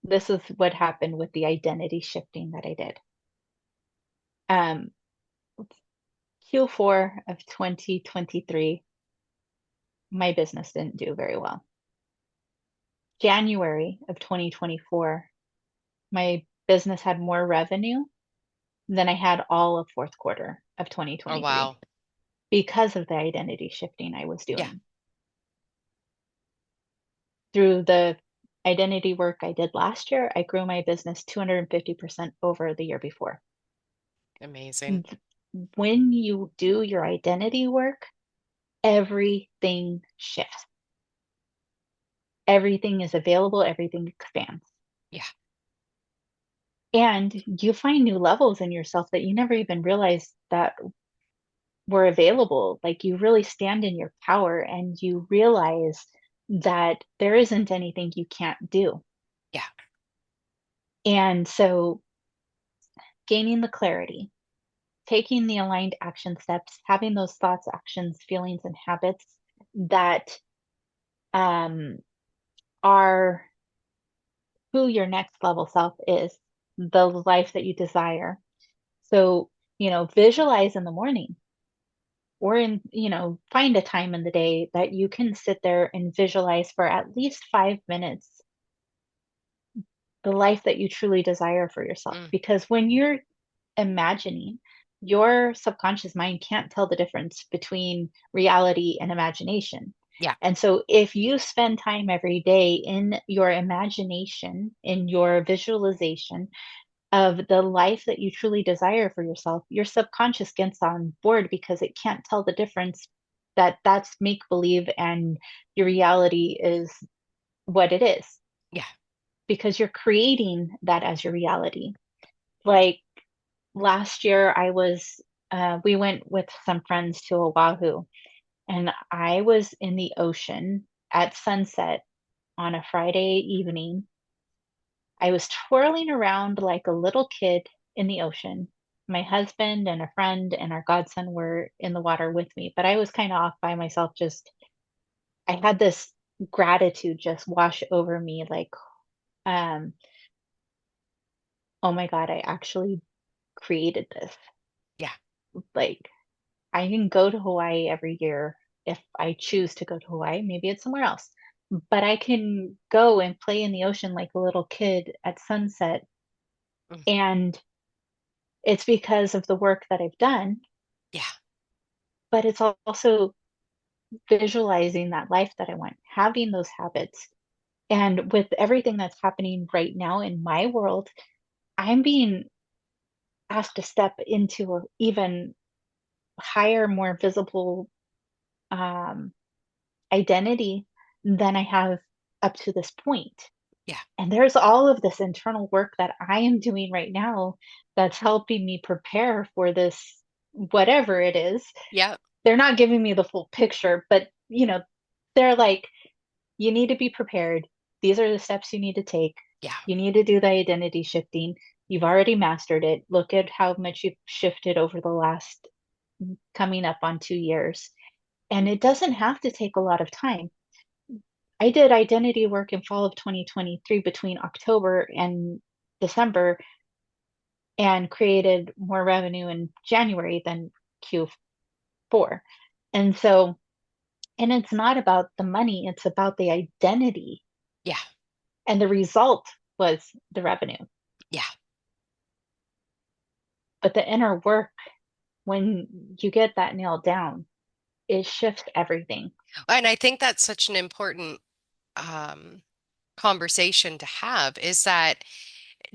this is what happened with the identity shifting that I did. Um, Q4 of 2023, my business didn't do very well. January of 2024, my business had more revenue than I had all of fourth quarter of Oh, 2023 wow. because of the identity shifting I was Yeah. doing. Through the identity work I did last year, I grew my business 250% over the year before. Amazing. When you do your identity work, everything shifts. Everything is available, everything expands. Yeah. And you find new levels in yourself that you never even realized that were available. Like you really stand in your power and you realize that there isn't anything you can't do. Yeah. And so gaining the clarity, taking the aligned action steps, having those thoughts, actions, feelings, and habits that um, are who your next level self is, the life that you desire. So, visualize in the morning or find a time in the day that you can sit there and visualize for at least 5 minutes the life that you truly desire for yourself. Mm. Because when you're imagining, your subconscious mind can't tell the difference between reality and imagination. Yeah. And so, if you spend time every day in your imagination, in your visualization of the life that you truly desire for yourself, your subconscious gets on board because it can't tell the difference that that's make believe and your reality is what it is Yeah. because you're creating that as your reality. Like last year, we went with some friends to Oahu, and I was in the ocean at sunset on a Friday evening. I was twirling around like a little kid in the ocean. My husband and a friend and our godson were in the water with me, but I was kind of off by myself. I had this gratitude just wash over me like, um, oh my God, I actually created this. Yeah. Like, I can go to Hawaii every year if I choose to go to Hawaii. Maybe it's somewhere else. But I can go and play in the ocean like a little kid at sunset. Mm. And it's because of the work that I've done, Yeah. but it's also visualizing that life that I want, having those habits. And with everything that's happening right now in my world, I'm being asked to step into a even higher, more visible um, identity than I have up to this point. Yeah. And there's all of this internal work that I am doing right now that's helping me prepare for this, whatever it is. Yeah. They're not giving me the full picture, but they're like, you need to be prepared. These are the steps you need to take. Yeah. You need to do the identity shifting. You've already mastered it. Look at how much you've shifted over the last coming up on 2 years. And it doesn't have to take a lot of time. I did identity work in fall of 2023 between October and December and created more revenue in January than Q4. And so, and it's not about the money, it's about the identity. Yeah. And the result was the revenue. Yeah. But the inner work, when you get that nailed down, it shifts everything. And I think that's such an important um, conversation to have is that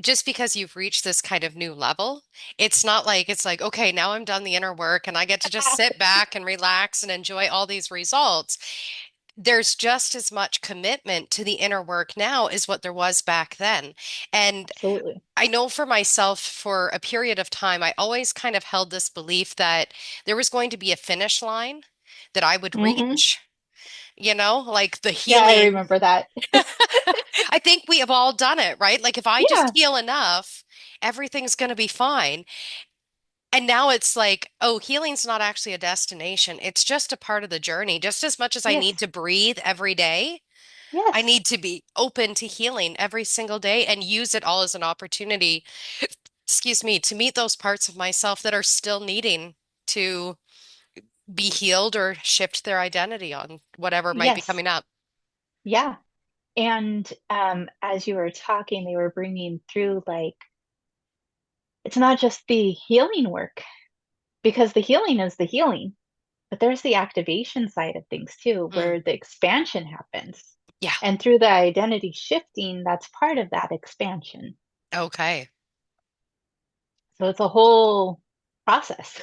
just because you've reached this kind of new level, it's not like it's like, okay, now I'm done the inner work and I get to just sit back and relax and enjoy all these results. There's just as much commitment to the inner work now as what there was back then. And Absolutely. I know for myself, for a period of time, I always kind of held this belief that there was going to be a finish line that I would Hmm. reach, like the Yeah, I healing. remember that. I think we have all done it, right? Like if I just Yeah. heal enough, everything's going to be fine. And now it's like, oh, healing's not actually a destination. It's just a part of the journey. Just as much as I need Yes. to breathe every day, I Yes. need to be open to healing every single day and use it all as an opportunity, excuse me, to meet those parts of myself that are still needing to be healed or shift their identity on whatever might be Yes. coming up. Yeah. And as you were talking, they were bringing through like, it's not just the healing work, because the healing is the healing, but there's the activation side of things too, Mm, where the expansion happens. yeah. And through the identity shifting, that's part of that expansion. Okay. So it's a whole process.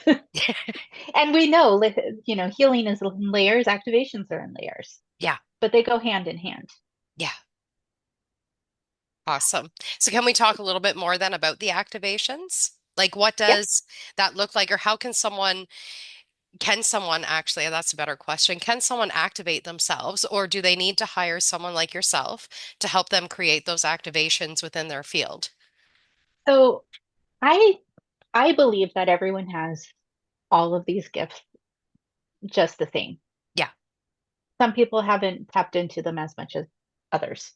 And we know, healing is in layers, activations are in layers, Yeah. but they go hand in hand. Yeah. Awesome. So can we talk a little bit more then about the activations? Like what Yep. does that look like, or how can someone actually, that's a better question. Can someone activate themselves, or do they need to hire someone like yourself to help them create those activations within their field? So I I believe that everyone has all of these gifts just the same. Yeah. Some people haven't tapped into them as much as others.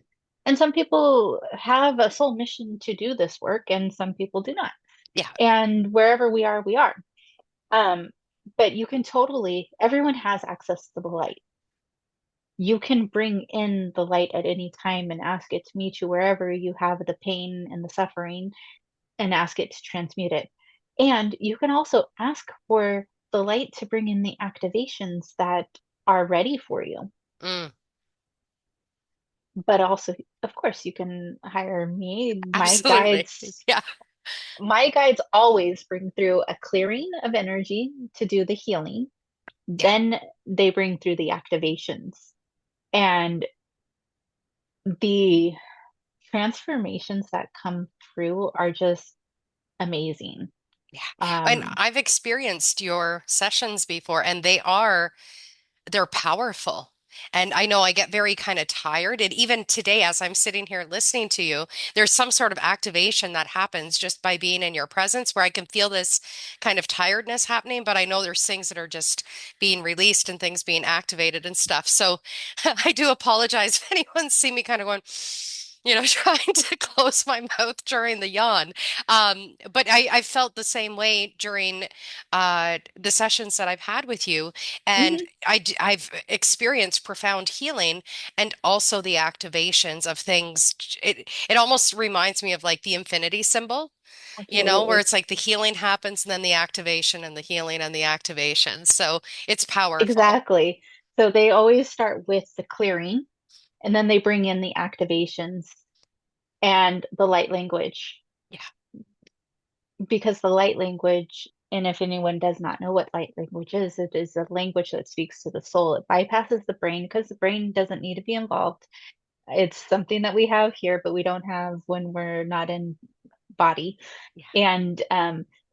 And some people have a soul mission to do this work, and some people do not. Yeah. And wherever we are, we are. Um, but you can totally, everyone has access to the light. You can bring in the light at any time and ask it to meet you wherever you have the pain and the suffering and ask it to transmute it. And you can also ask for the light to bring in the activations that are ready for you. Mm, But also, of course, you can hire me. absolutely. Yeah. My guides always bring through a clearing of energy to do the healing. Yeah. Then they bring through the activations. And the transformations that come through are just amazing. Yeah. And Um, I've experienced your sessions before, and they're powerful. And I know I get very kind of tired. And even today, as I'm sitting here listening to you, there's some sort of activation that happens just by being in your presence where I can feel this kind of tiredness happening. But I know there's things that are just being released and things being activated and stuff. So I do apologize if anyone's seen me kind of going, trying to close my mouth during the yawn. But I felt the same way during the sessions that I've had with you, and Hmm. I've experienced profound healing and also the activations of things. It almost reminds me of like the infinity symbol, where Absolutely. it's like the healing happens and then the activation and the healing and the activation. So it's powerful. Exactly. So they always start with the clearing and then they bring in the activations and the light language Yeah, because the light language, and if anyone does not know what light language is, it is a language that speaks to the soul. It bypasses the brain because the brain doesn't need to be involved. It's something that we have here, but we don't have when we're not in body. yeah, And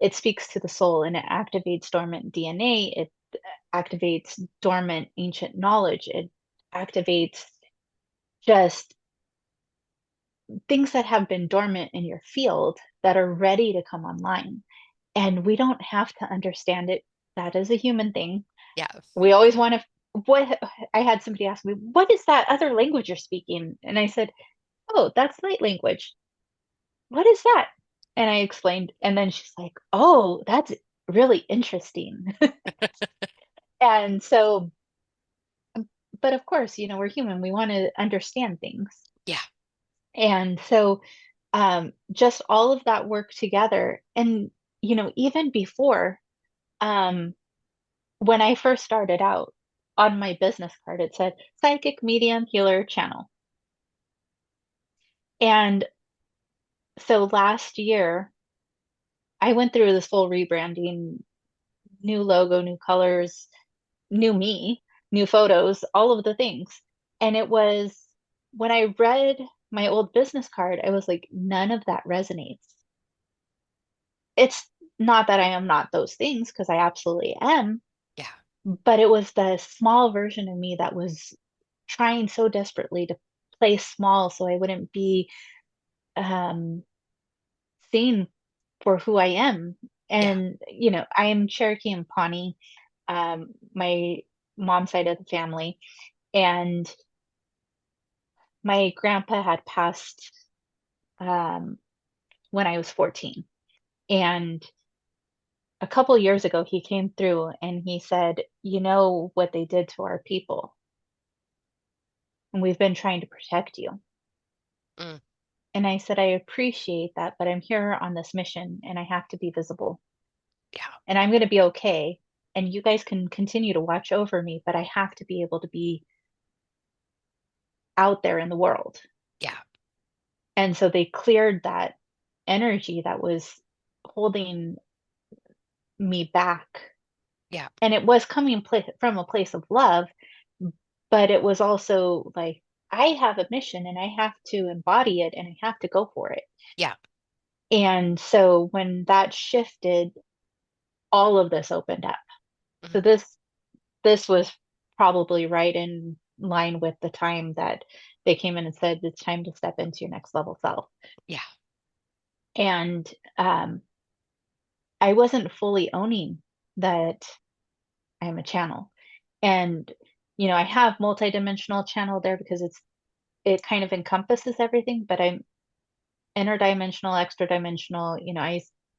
it speaks to the soul and it activates dormant DNA. It activates dormant ancient knowledge. It activates just things that have been dormant in your field that are ready to come online. And we don't have to understand it. That is a human thing. yeah. We always want to. What I had somebody ask me, what is that other language you're speaking? And I said, oh, that's light language. What is that? And I explained, and then she's like, oh, that's really interesting. And so, but of course, we're human. We want to understand things. Yeah. And so, just all of that work together. And, even before, um, when I first started out on my business card, it said psychic medium healer channel. And so last year, I went through this full rebranding, new logo, new colors, new me, new photos, all of the things. And it was when I read my old business card, I was like, none of that resonates. It's not that I am not those things, because I absolutely am, Yeah. but it was the small version of me that was trying so desperately to play small so I wouldn't be um, seen for who I am. Yeah. And, I am Cherokee and Pawnee, my mom's side of the family. And my grandpa had passed um, when I was 14. And a couple years ago, he came through and he said, you know what they did to our people, and we've been trying to protect you. Mm, And I said, I appreciate that, but I'm here on this mission and I have to be visible yeah. and I'm going to be okay. And you guys can continue to watch over me, but I have to be able to be out there in the world. Yeah. And so they cleared that energy that was holding me back. Yeah. And it was coming from a place of love, but it was also like, I have a mission and I have to embody it and I have to go for it. Yeah. And so when that shifted, all of this opened up. So Mhm. this was probably right in line with the time that they came in and said it's time to step into your next level self. Yeah. And um, I wasn't fully owning that I'm a channel. And I have multidimensional channel there because it kind of encompasses everything, but I'm interdimensional, extra dimensional.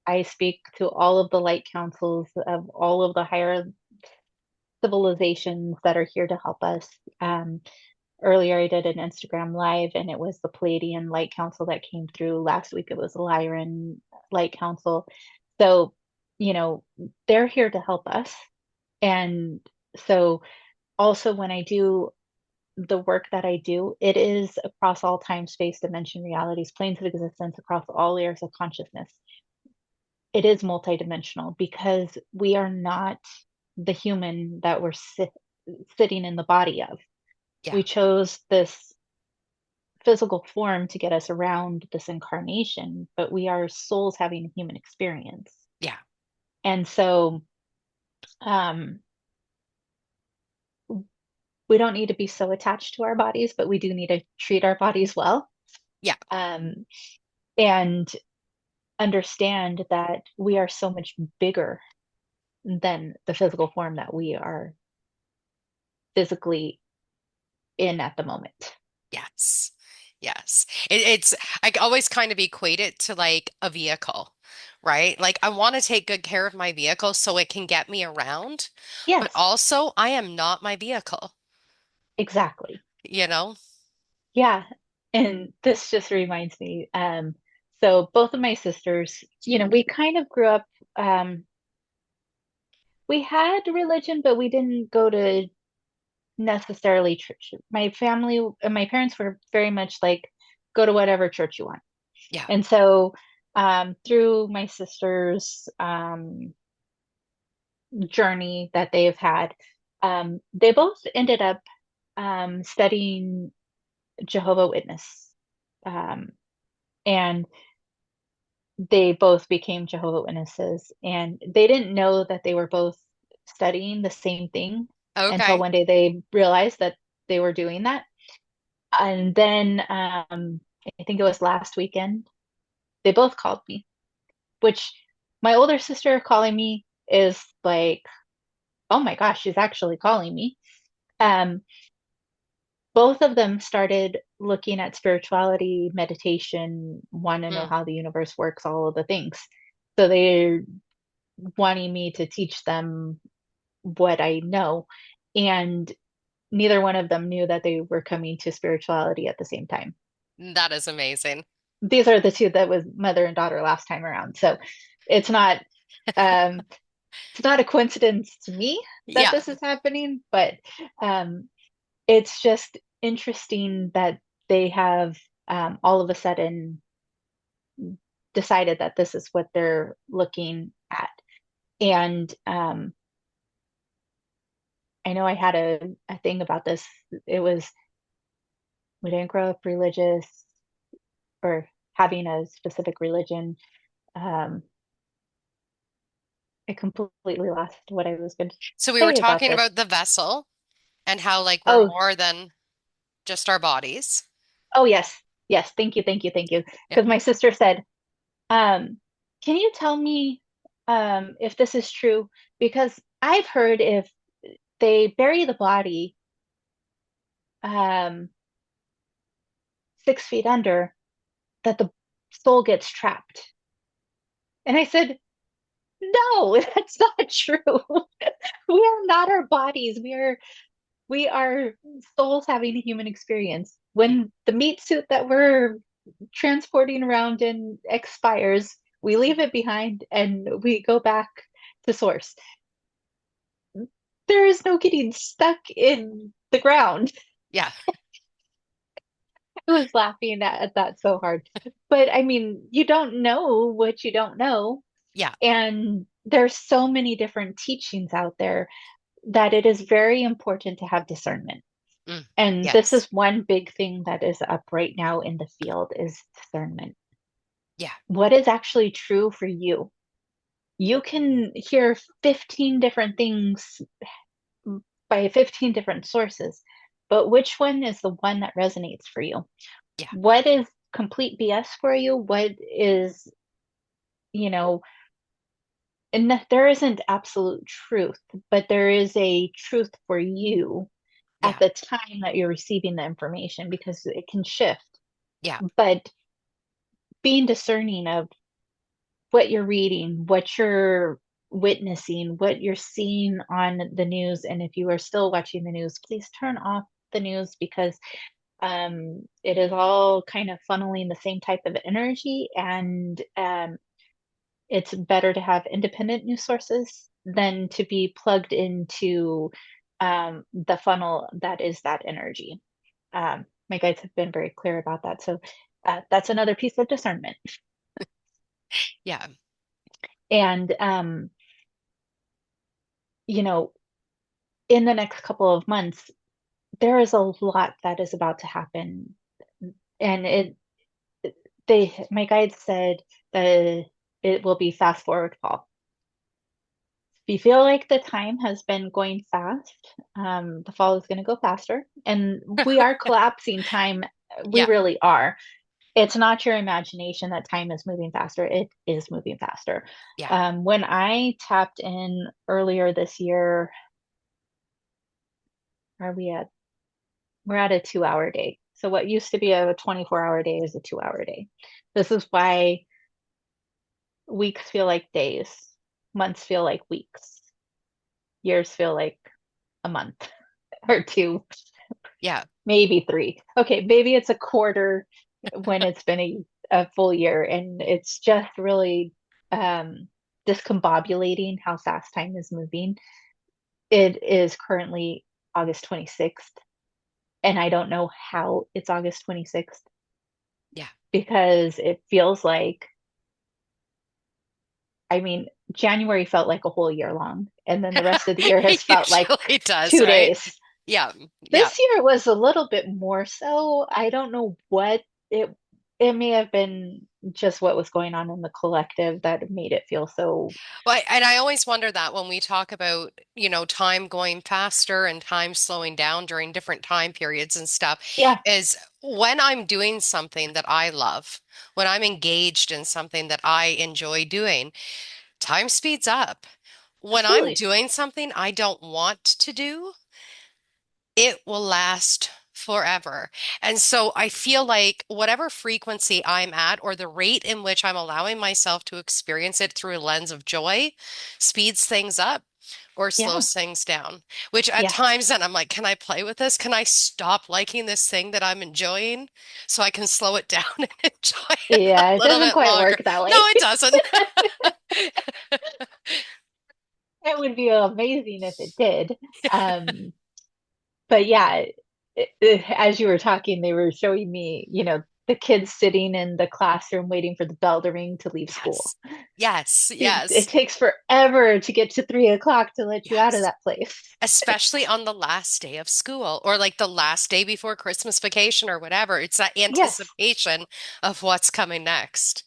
I speak to all of the light councils of all of the higher civilizations that are here to help us. Earlier, I did an Instagram live, and it was the Palladian Light Council that came through. Last week, it was the Lyran Light Council. So, you know, they're here to help us. And so, also, when I do the work that I do, it is across all time, space, dimension, realities, planes of existence, across all layers of consciousness. It is multidimensional because we are not the human that we're sitting in the body of. Yeah. We chose this physical form to get us around this incarnation, but we are souls having a human experience. Yeah. And so um, we don't need to be so attached to our bodies, but we do need to treat our bodies well. Yeah. Um, and understand that we are so much bigger than the physical form that we are physically in at the moment. Yes. Yes. It's, I always kind of equate it to like a vehicle, right? Like I want to take good care of my vehicle so it can get me around, but Yes, also I am not my vehicle, exactly. you know? Yeah. And this just reminds me, so both of my sisters, we kind of grew up, we had religion, but we didn't go to necessarily church. My family, my parents were very much like, go to whatever church you want. Yeah. And so, through my sister's journey that they've had, they both ended up studying Jehovah Witness, um, and they both became Jehovah Witnesses. And they didn't know that they were both studying the same thing until Okay. one day they realized that they were doing that. And then I think it was last weekend, they both called me, which my older sister calling me is like, oh my gosh, she's actually calling me. Um, both of them started looking at spirituality, meditation, want to know Mm, how the universe works, all of the things. So they're wanting me to teach them what I know. And neither one of them knew that they were coming to spirituality at the same time. that is amazing. These are the two that was mother and daughter last time around. So it's not um it's not a coincidence to me that Yeah. this is happening, but um it's just interesting that they have all of a sudden decided that this is what they're looking at. And I know I had a thing about this. It was we didn't grow up religious or having a specific religion. Um, I completely lost what I was going to So we were say about talking this. about the vessel and how like we're Oh, more than just our bodies. oh yes, yes. Thank you, thank you, thank you. Yeah. Because my sister said, um, "Can you tell me if this is true? Because I've heard if they bury the body um, 6 feet under, that the soul gets trapped." And I said, "No, that's not true. We are not our bodies. We are souls having a human experience. Mm, When the meat suit that we're transporting around in expires, we leave it behind and we go back to source. There is no getting stuck in the ground." yeah. I was laughing at that so hard. But I mean, you don't know what you don't know. Yeah. And there's so many different teachings out there that it is very important to have discernment. Mm, And this yes. is one big thing that is up right now in the field is discernment. Yeah. What is actually true for you? You can hear 15 different things by 15 different sources, but which one is the one that resonates for you? Yeah. What is complete BS for you? What is, you know, and there isn't absolute truth, but there is a truth for you at Yeah. the time that you're receiving the information because it can shift. Yeah. But being discerning of what you're reading, what you're witnessing, what you're seeing on the news, and if you are still watching the news, please turn off the news because it is all kind of funneling the same type of energy, and it's better to have independent news sources than to be plugged into the funnel that is that energy. My guides have been very clear about that. So that's another piece of discernment. Yeah. And, you know, in the next couple of months, there is a lot that is about to happen. And my guides said that it will be fast forward fall. If you feel like the time has been going fast, the fall is going to go faster. And we are collapsing time. We Yeah. really are. It's not your imagination that time is moving faster. It is moving faster. Yeah. When I tapped in earlier this year, are we at? we're at a 2 hour day. So what used to be a 24-hour day is a 2 hour day. This is why weeks feel like days, months feel like weeks, years feel like a month or two, Yeah. maybe three. Okay, maybe it's a quarter when it's been a full year. And it's just really discombobulating how fast time is moving. It is currently August 26th, and I don't know how it's August 26th Yeah. because it feels like, I mean, January felt like a whole year long, and then the rest of the year has It felt like usually does, 2 days. right? Yeah. Yeah. This year was a little bit more so. I don't know what it may have been just what was going on in the collective that made it feel so. And I always wonder that when we talk about, time going faster and time slowing down during different time periods and stuff, Yeah, is when I'm doing something that I love, when I'm engaged in something that I enjoy doing, time speeds up. When I'm absolutely. doing something I don't want to do, it will last forever. And so I feel like whatever frequency I'm at or the rate in which I'm allowing myself to experience it through a lens of joy speeds things up or Yeah, slows things down, which at yeah, times then I'm like, can I play with this? Can I stop liking this thing that I'm enjoying so I can slow it down and enjoy it a yeah. It little doesn't bit quite longer? work that No, way. it doesn't. It would be amazing if it did. Um, but yeah, as you were talking, they were showing me, the kids sitting in the classroom waiting for the bell to ring to leave school. Yes. Yes. It Yes. takes forever to get to 3 o'clock to let you out of Yes. that place. Especially on the last day of school or like the last day before Christmas vacation or whatever. It's that Yes, anticipation of what's coming next.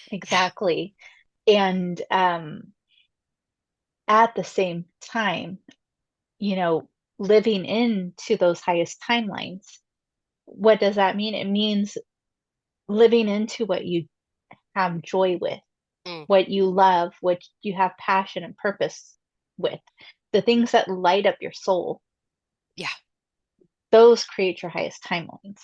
Yeah. exactly. And at the same time, you know, living into those highest timelines, what does that mean? It means living into what you have joy with, Mm, what you love, what you have passion and purpose with, the things that light up your soul. yeah. Those create your highest timelines.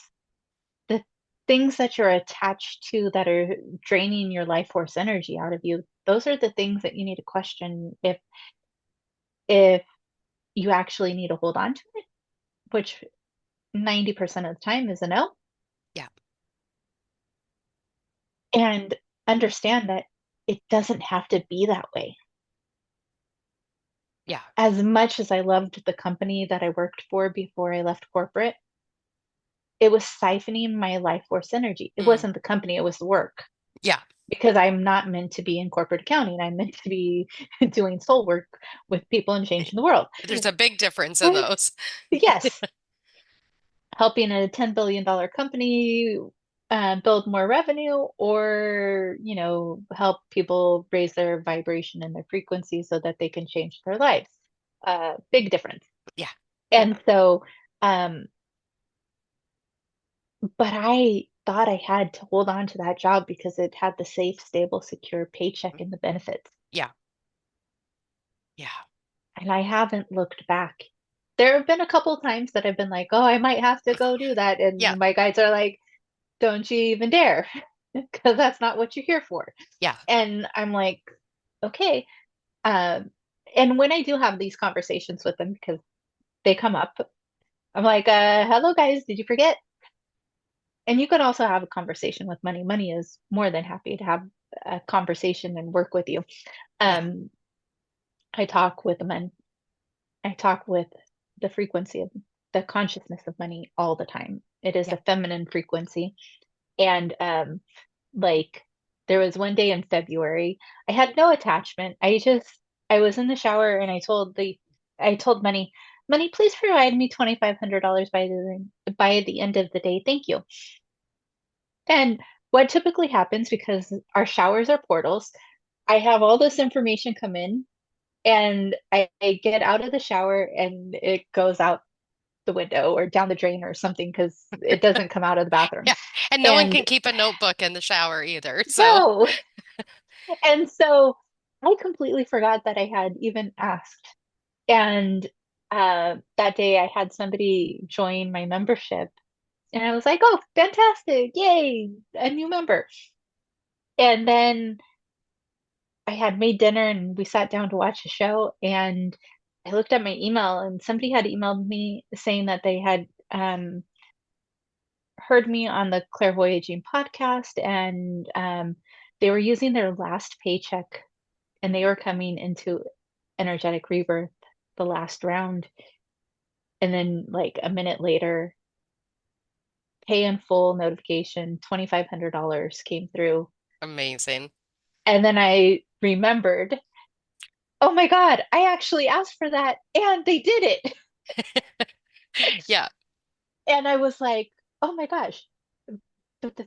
The things that you're attached to that are draining your life force energy out of you, those are the things that you need to question if you actually need to hold on to it, which 90% of the time is a no. Yeah. And understand that it doesn't have to be that way. Yeah. As much as I loved the company that I worked for before I left corporate, it was siphoning my life force energy. It Mm, wasn't the company, it was the work. yeah. Because I'm not meant to be in corporate accounting. I'm meant to be doing soul work with people and changing the world. There's a big difference in those. Yes, helping a $10 billion company build more revenue, or help people raise their vibration and their frequency so that they can change their lives. Big difference. Yeah. Yep. And so, um, but I thought I had to hold on to that job because it had the safe, stable, secure paycheck and the benefits. Yeah. Yeah. And I haven't looked back. There have been a couple times that I've been like, oh, I might have to go do that. Yeah. And my guides are like, don't you even dare, because that's not what you're here for. Yeah. And I'm like, okay. Um, and when I do have these conversations with them, because they come up, I'm like, hello, guys, did you forget? And you could also have a conversation with money. Money is more than happy to have a conversation and work with you. Yeah. Um, I talk with men. I talk with the frequency of the consciousness of money all the time. It is Yeah. a feminine frequency. And like there was one day in February, I had no attachment. I was in the shower and I told Money, please provide me $2,500 by the end of the day. Thank you. And what typically happens, because our showers are portals, I have all this information come in, and I get out of the shower and it goes out the window or down the drain or something because it doesn't come out of the bathroom. Yeah. And no one And can keep a notebook in the shower either. So, no. And so I completely forgot that I had even asked. And that day I had somebody join my membership, and I was like, oh, fantastic. Yay, a new member. And then I had made dinner and we sat down to watch a show, and I looked at my email and somebody had emailed me saying that they had heard me on the Clairvoyaging podcast, and they were using their last paycheck and they were coming into energetic rebirth, the last round. And then, like a minute later, pay in full notification, $2,500 came through. Amazing. And then I remembered, oh my God, I actually asked for that and they did it. Yeah. And I was like, oh my gosh. But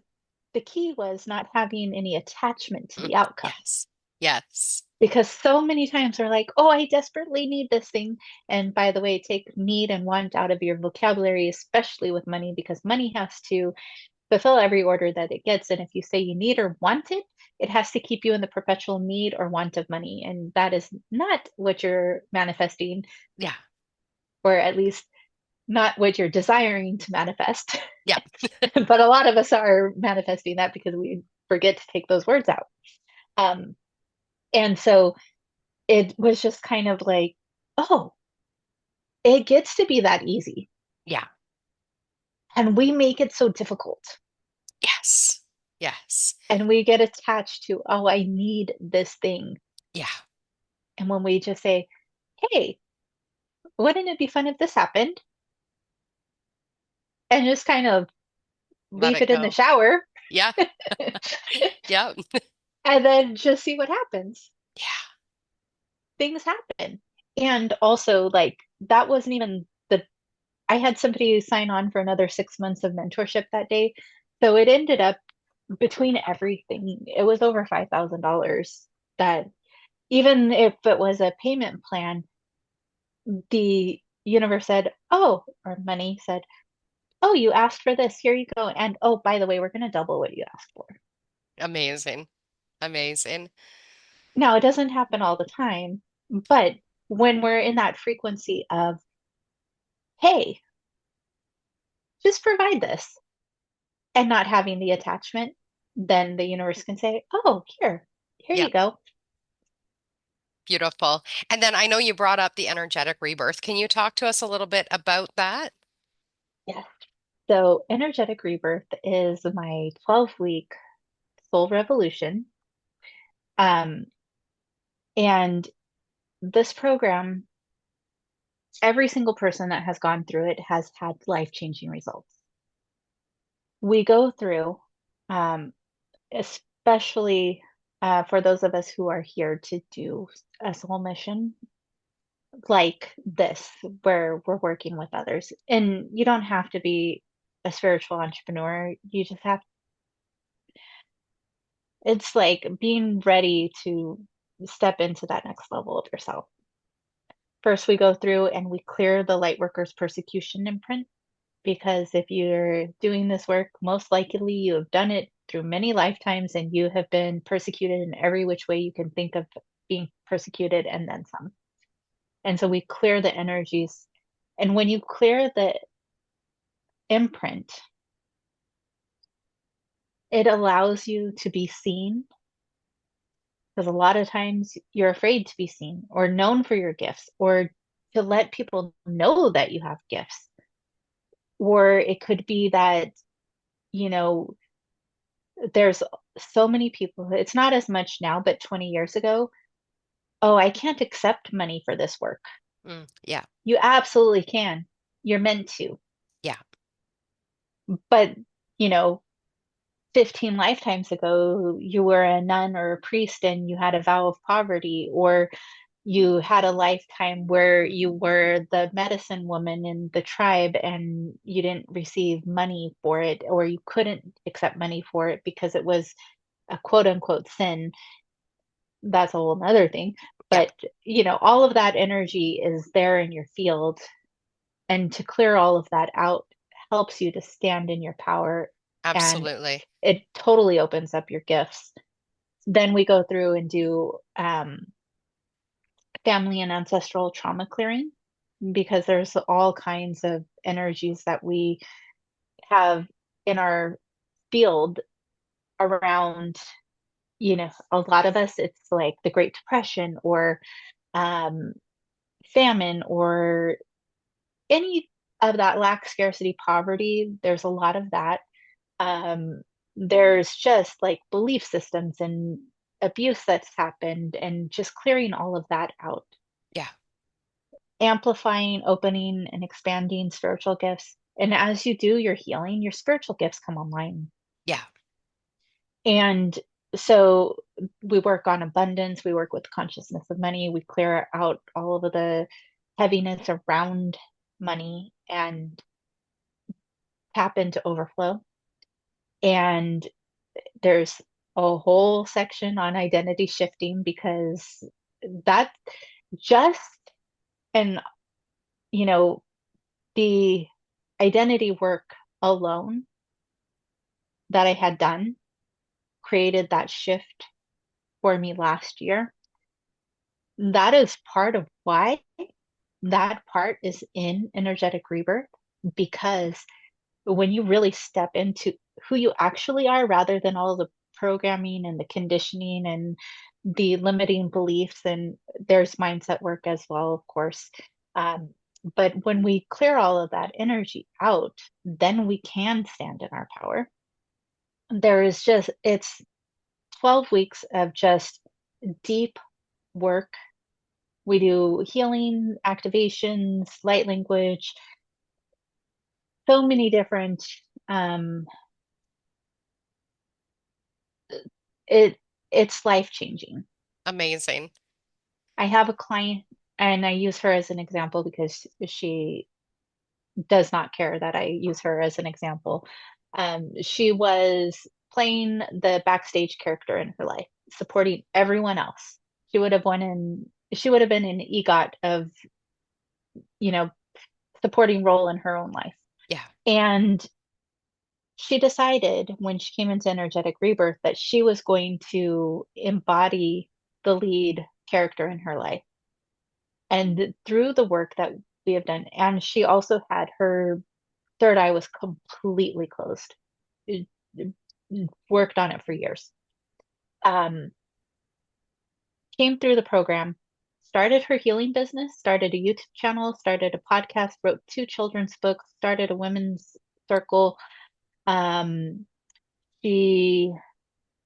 the key was not having any attachment to Mm, the outcome. yes. Yes. Because so many times we're like, oh, I desperately need this thing. And by the way, take need and want out of your vocabulary, especially with money, because money has to fulfill every order that it gets. And if you say you need or want it, it has to keep you in the perpetual need or want of money. And that is not what you're manifesting, Yeah. or at least not what you're desiring to manifest. Yeah. But a lot of us are manifesting that because we forget to take those words out. Um, and so it was just kind of like, oh, it gets to be that easy. Yeah. And we make it so difficult. Yes. Yes. And we get attached to, oh, I need this thing. Yeah. And when we just say, hey, wouldn't it be fun if this happened? And just kind of Let leave it it in the go. shower Yeah. Yeah. and then just see what happens. Yeah. Things happen. And also, like, that wasn't even the, I had somebody sign on for another 6 months of mentorship that day. So it ended up between everything, it was over $5,000 that even if it was a payment plan, the universe said, oh, or money said, oh, you asked for this. Here you go. And oh, by the way, we're going to double what you asked for. Amazing. Amazing. Now, it doesn't happen all the time, but when we're in that frequency of, hey, just provide this and not having the attachment, then the universe can say, oh, here Yeah. you go. Beautiful. And then I know you brought up the energetic rebirth. Can you talk to us a little bit about that? Yes. So, energetic rebirth is my 12-week soul revolution. Um, and this program, every single person that has gone through it has had life-changing results. We go through, um, especially for those of us who are here to do a soul mission like this, where we're working with others. And you don't have to be a spiritual entrepreneur. You just have, it's like being ready to step into that next level of yourself. First, we go through and we clear the light workers' persecution imprint, because if you're doing this work, most likely you have done it through many lifetimes and you have been persecuted in every which way you can think of being persecuted and then some. And so we clear the energies. And when you clear the imprint, it allows you to be seen, because a lot of times you're afraid to be seen or known for your gifts, or to let people know that you have gifts. Or it could be that, you know, there's so many people, it's not as much now, but 20 years ago, oh, I can't accept money for this work. Mm, yeah. You absolutely can. You're meant to. Yeah. But, you know, 15 lifetimes ago, you were a nun or a priest and you had a vow of poverty, or you had a lifetime where you were the medicine woman in the tribe and you didn't receive money for it, or you couldn't accept money for it because it was a quote unquote sin. That's a whole nother thing. Yeah. But, you know, all of that energy is there in your field. And to clear all of that out helps you to stand in your power, and Absolutely. it totally opens up your gifts. Then we go through and do family and ancestral trauma clearing. because there's all kinds of energies that we have in our field around, a lot of us, it's like the Great Depression or um, famine or any of that lack, scarcity, poverty. There's a lot of that. Um, there's just like belief systems and abuse that's happened, and just clearing all of that out, Yeah. amplifying, opening, and expanding spiritual gifts. And as you do your healing, your spiritual gifts come online. Yeah. And so we work on abundance, we work with consciousness of money, we clear out all of the heaviness around money and tap into overflow. And there's a whole section on identity shifting because that just, and you know, the identity work alone that I had done created that shift for me last year. That is part of why that part is in energetic rebirth, because when you really step into who you actually are rather than all the programming and the conditioning and the limiting beliefs, and there's mindset work as well, of course. Um, but when we clear all of that energy out, then we can stand in our power. It's 12 weeks of just deep work. We do healing, activations, light language, so many different, um, it it's life changing. Amazing. I have a client and I use her as an example because she does not care that I use her as an example. She was playing the backstage character in her life, supporting everyone else. She would have been an EGOT of, you know, supporting role in her own life. Yeah. And she decided when she came into energetic rebirth that she was going to embody the lead character in her life. And through the work that we have done, and she also had her third eye was completely closed. It- Worked on it for years. Um, Came through the program, started her healing business, started a YouTube channel, started a podcast, wrote two children's books, started a women's circle. Um, she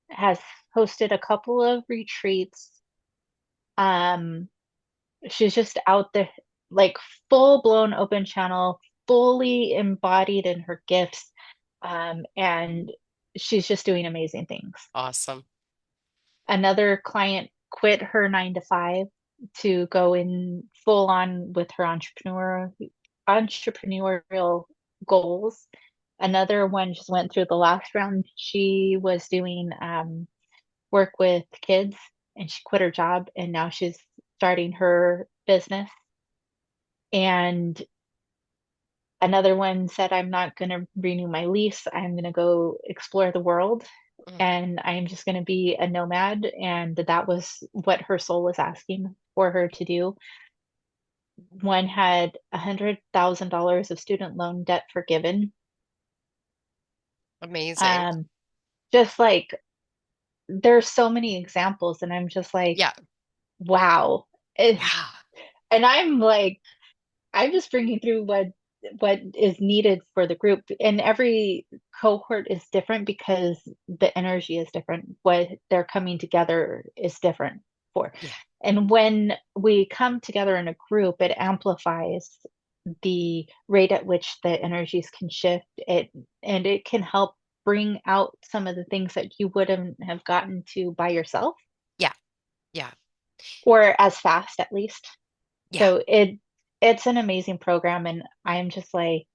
has hosted a couple of retreats. Um, she's just out there, like full blown open channel, fully embodied in her gifts. And she's just doing amazing things. Awesome. Another client quit her 9 to 5 to go in full on with her entrepreneurial goals. Another one just went through the last round. She was doing work with kids and she quit her job and now she's starting her business. And another one said, I'm not going to renew my lease. I'm going to go explore the world Mm. and I'm just going to be a nomad. And that was what her soul was asking for her to do. One had $100,000 of student loan debt forgiven. Amazing. Um, just like there's so many examples, and I'm just like, Yeah. wow. Eh, Yeah. And I'm like, I'm just bringing through what is needed for the group. And every cohort is different because the energy is different. What they're coming together is different for. Yeah. And when we come together in a group, it amplifies the rate at which the energies can shift it, and it can help bring out some of the things that you wouldn't have gotten to by yourself Yeah. Yeah. or as fast at least. Yeah. So it's an amazing program, and I'm just like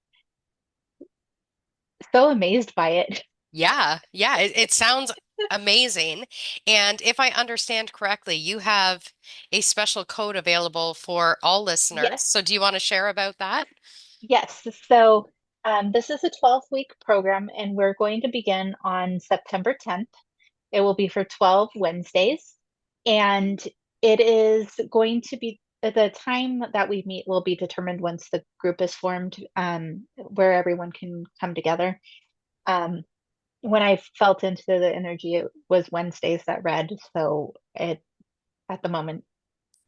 so amazed by it. Yeah. Yeah. It sounds amazing. And if I understand correctly, you have a special code available for all listeners. Yes, So do you want to share about that? yes. So this is a 12-week program, and we're going to begin on September 10th. It will be for 12 Wednesdays, and it is going to be the time that we meet will be determined once the group is formed, where everyone can come together. Um, when I felt into the energy, it was Wednesdays that read. So it at the moment,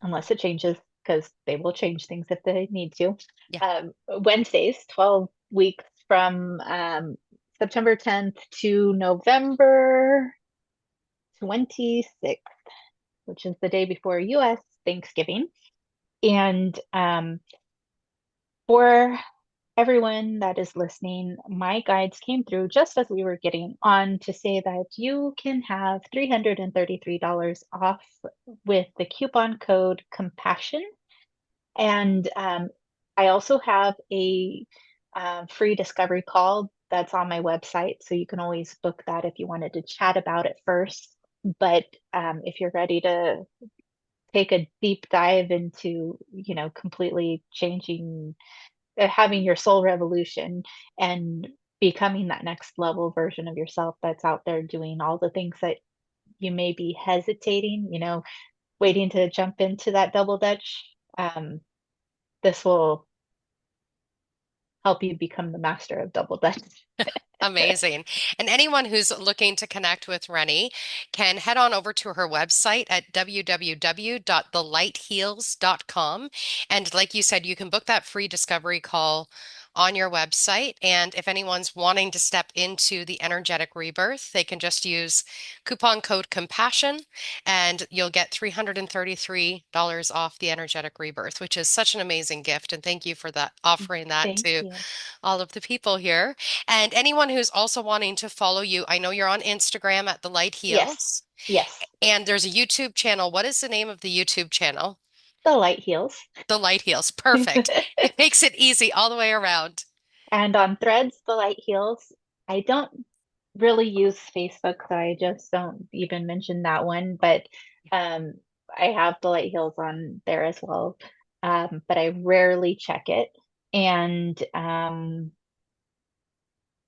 unless it changes, because they will change things if they need to. Yeah. Wednesdays, 12 weeks from September 10th to November 26th, which is the day before US Thanksgiving. And for everyone that is listening, my guides came through just as we were getting on to say that you can have $333 off with the coupon code COMPASSION. And I also have a free discovery call that's on my website. So you can always book that if you wanted to chat about it first. But if you're ready to take a deep dive into, completely changing, having your soul revolution and becoming that next level version of yourself that's out there doing all the things that you may be hesitating, waiting to jump into that double dutch. This will help you become the master of double dutch. Amazing. And anyone who's looking to connect with Rennie can head on over to her website at www.thelightheals.com. And like you said, you can book that free discovery call on your website. And if anyone's wanting to step into the energetic rebirth, they can just use coupon code COMPASSION and you'll get $333 off the energetic rebirth, which is such an amazing gift. And thank you for that, offering that Thank to you. all of the people here. And anyone who's also wanting to follow you, I know you're on Instagram at The Light Yes. Heals, Yes. and there's a YouTube channel. What is the name of the YouTube channel? The light heals. The Light Heals. Perfect. It makes it easy all the way around. And on threads, the light heals. I don't really use Facebook, so I just don't even mention that one. But um, I have the light heals on there as well. But I rarely check it. And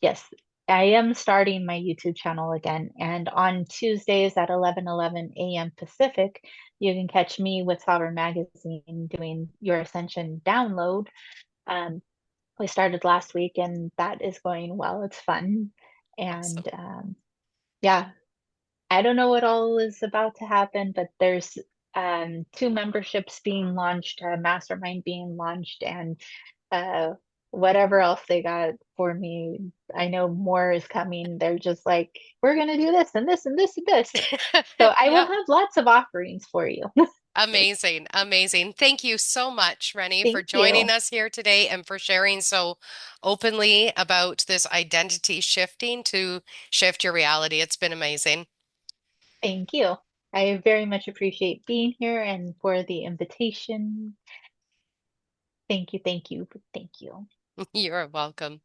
yes, I am starting my YouTube channel again. And on Tuesdays at 11:11 a.m. Pacific, you can catch me with Sovereign Magazine doing your Ascension download. Um, we started last week and that is going well. It's fun. And Awesome. yeah, I don't know what all is about to happen, but there's two memberships being launched, a mastermind being launched, and uh, whatever else they got for me. I know more is coming. They're just like, we're gonna do this and this and this and this. So I will Yeah. have lots of offerings for you. Amazing. Amazing. Thank you so much, Rennie, for Thank joining you. us here today and for sharing so openly about this identity shifting to shift your reality. It's been amazing. Thank you. I very much appreciate being here and for the invitation. Thank you, thank you, thank you. You're welcome.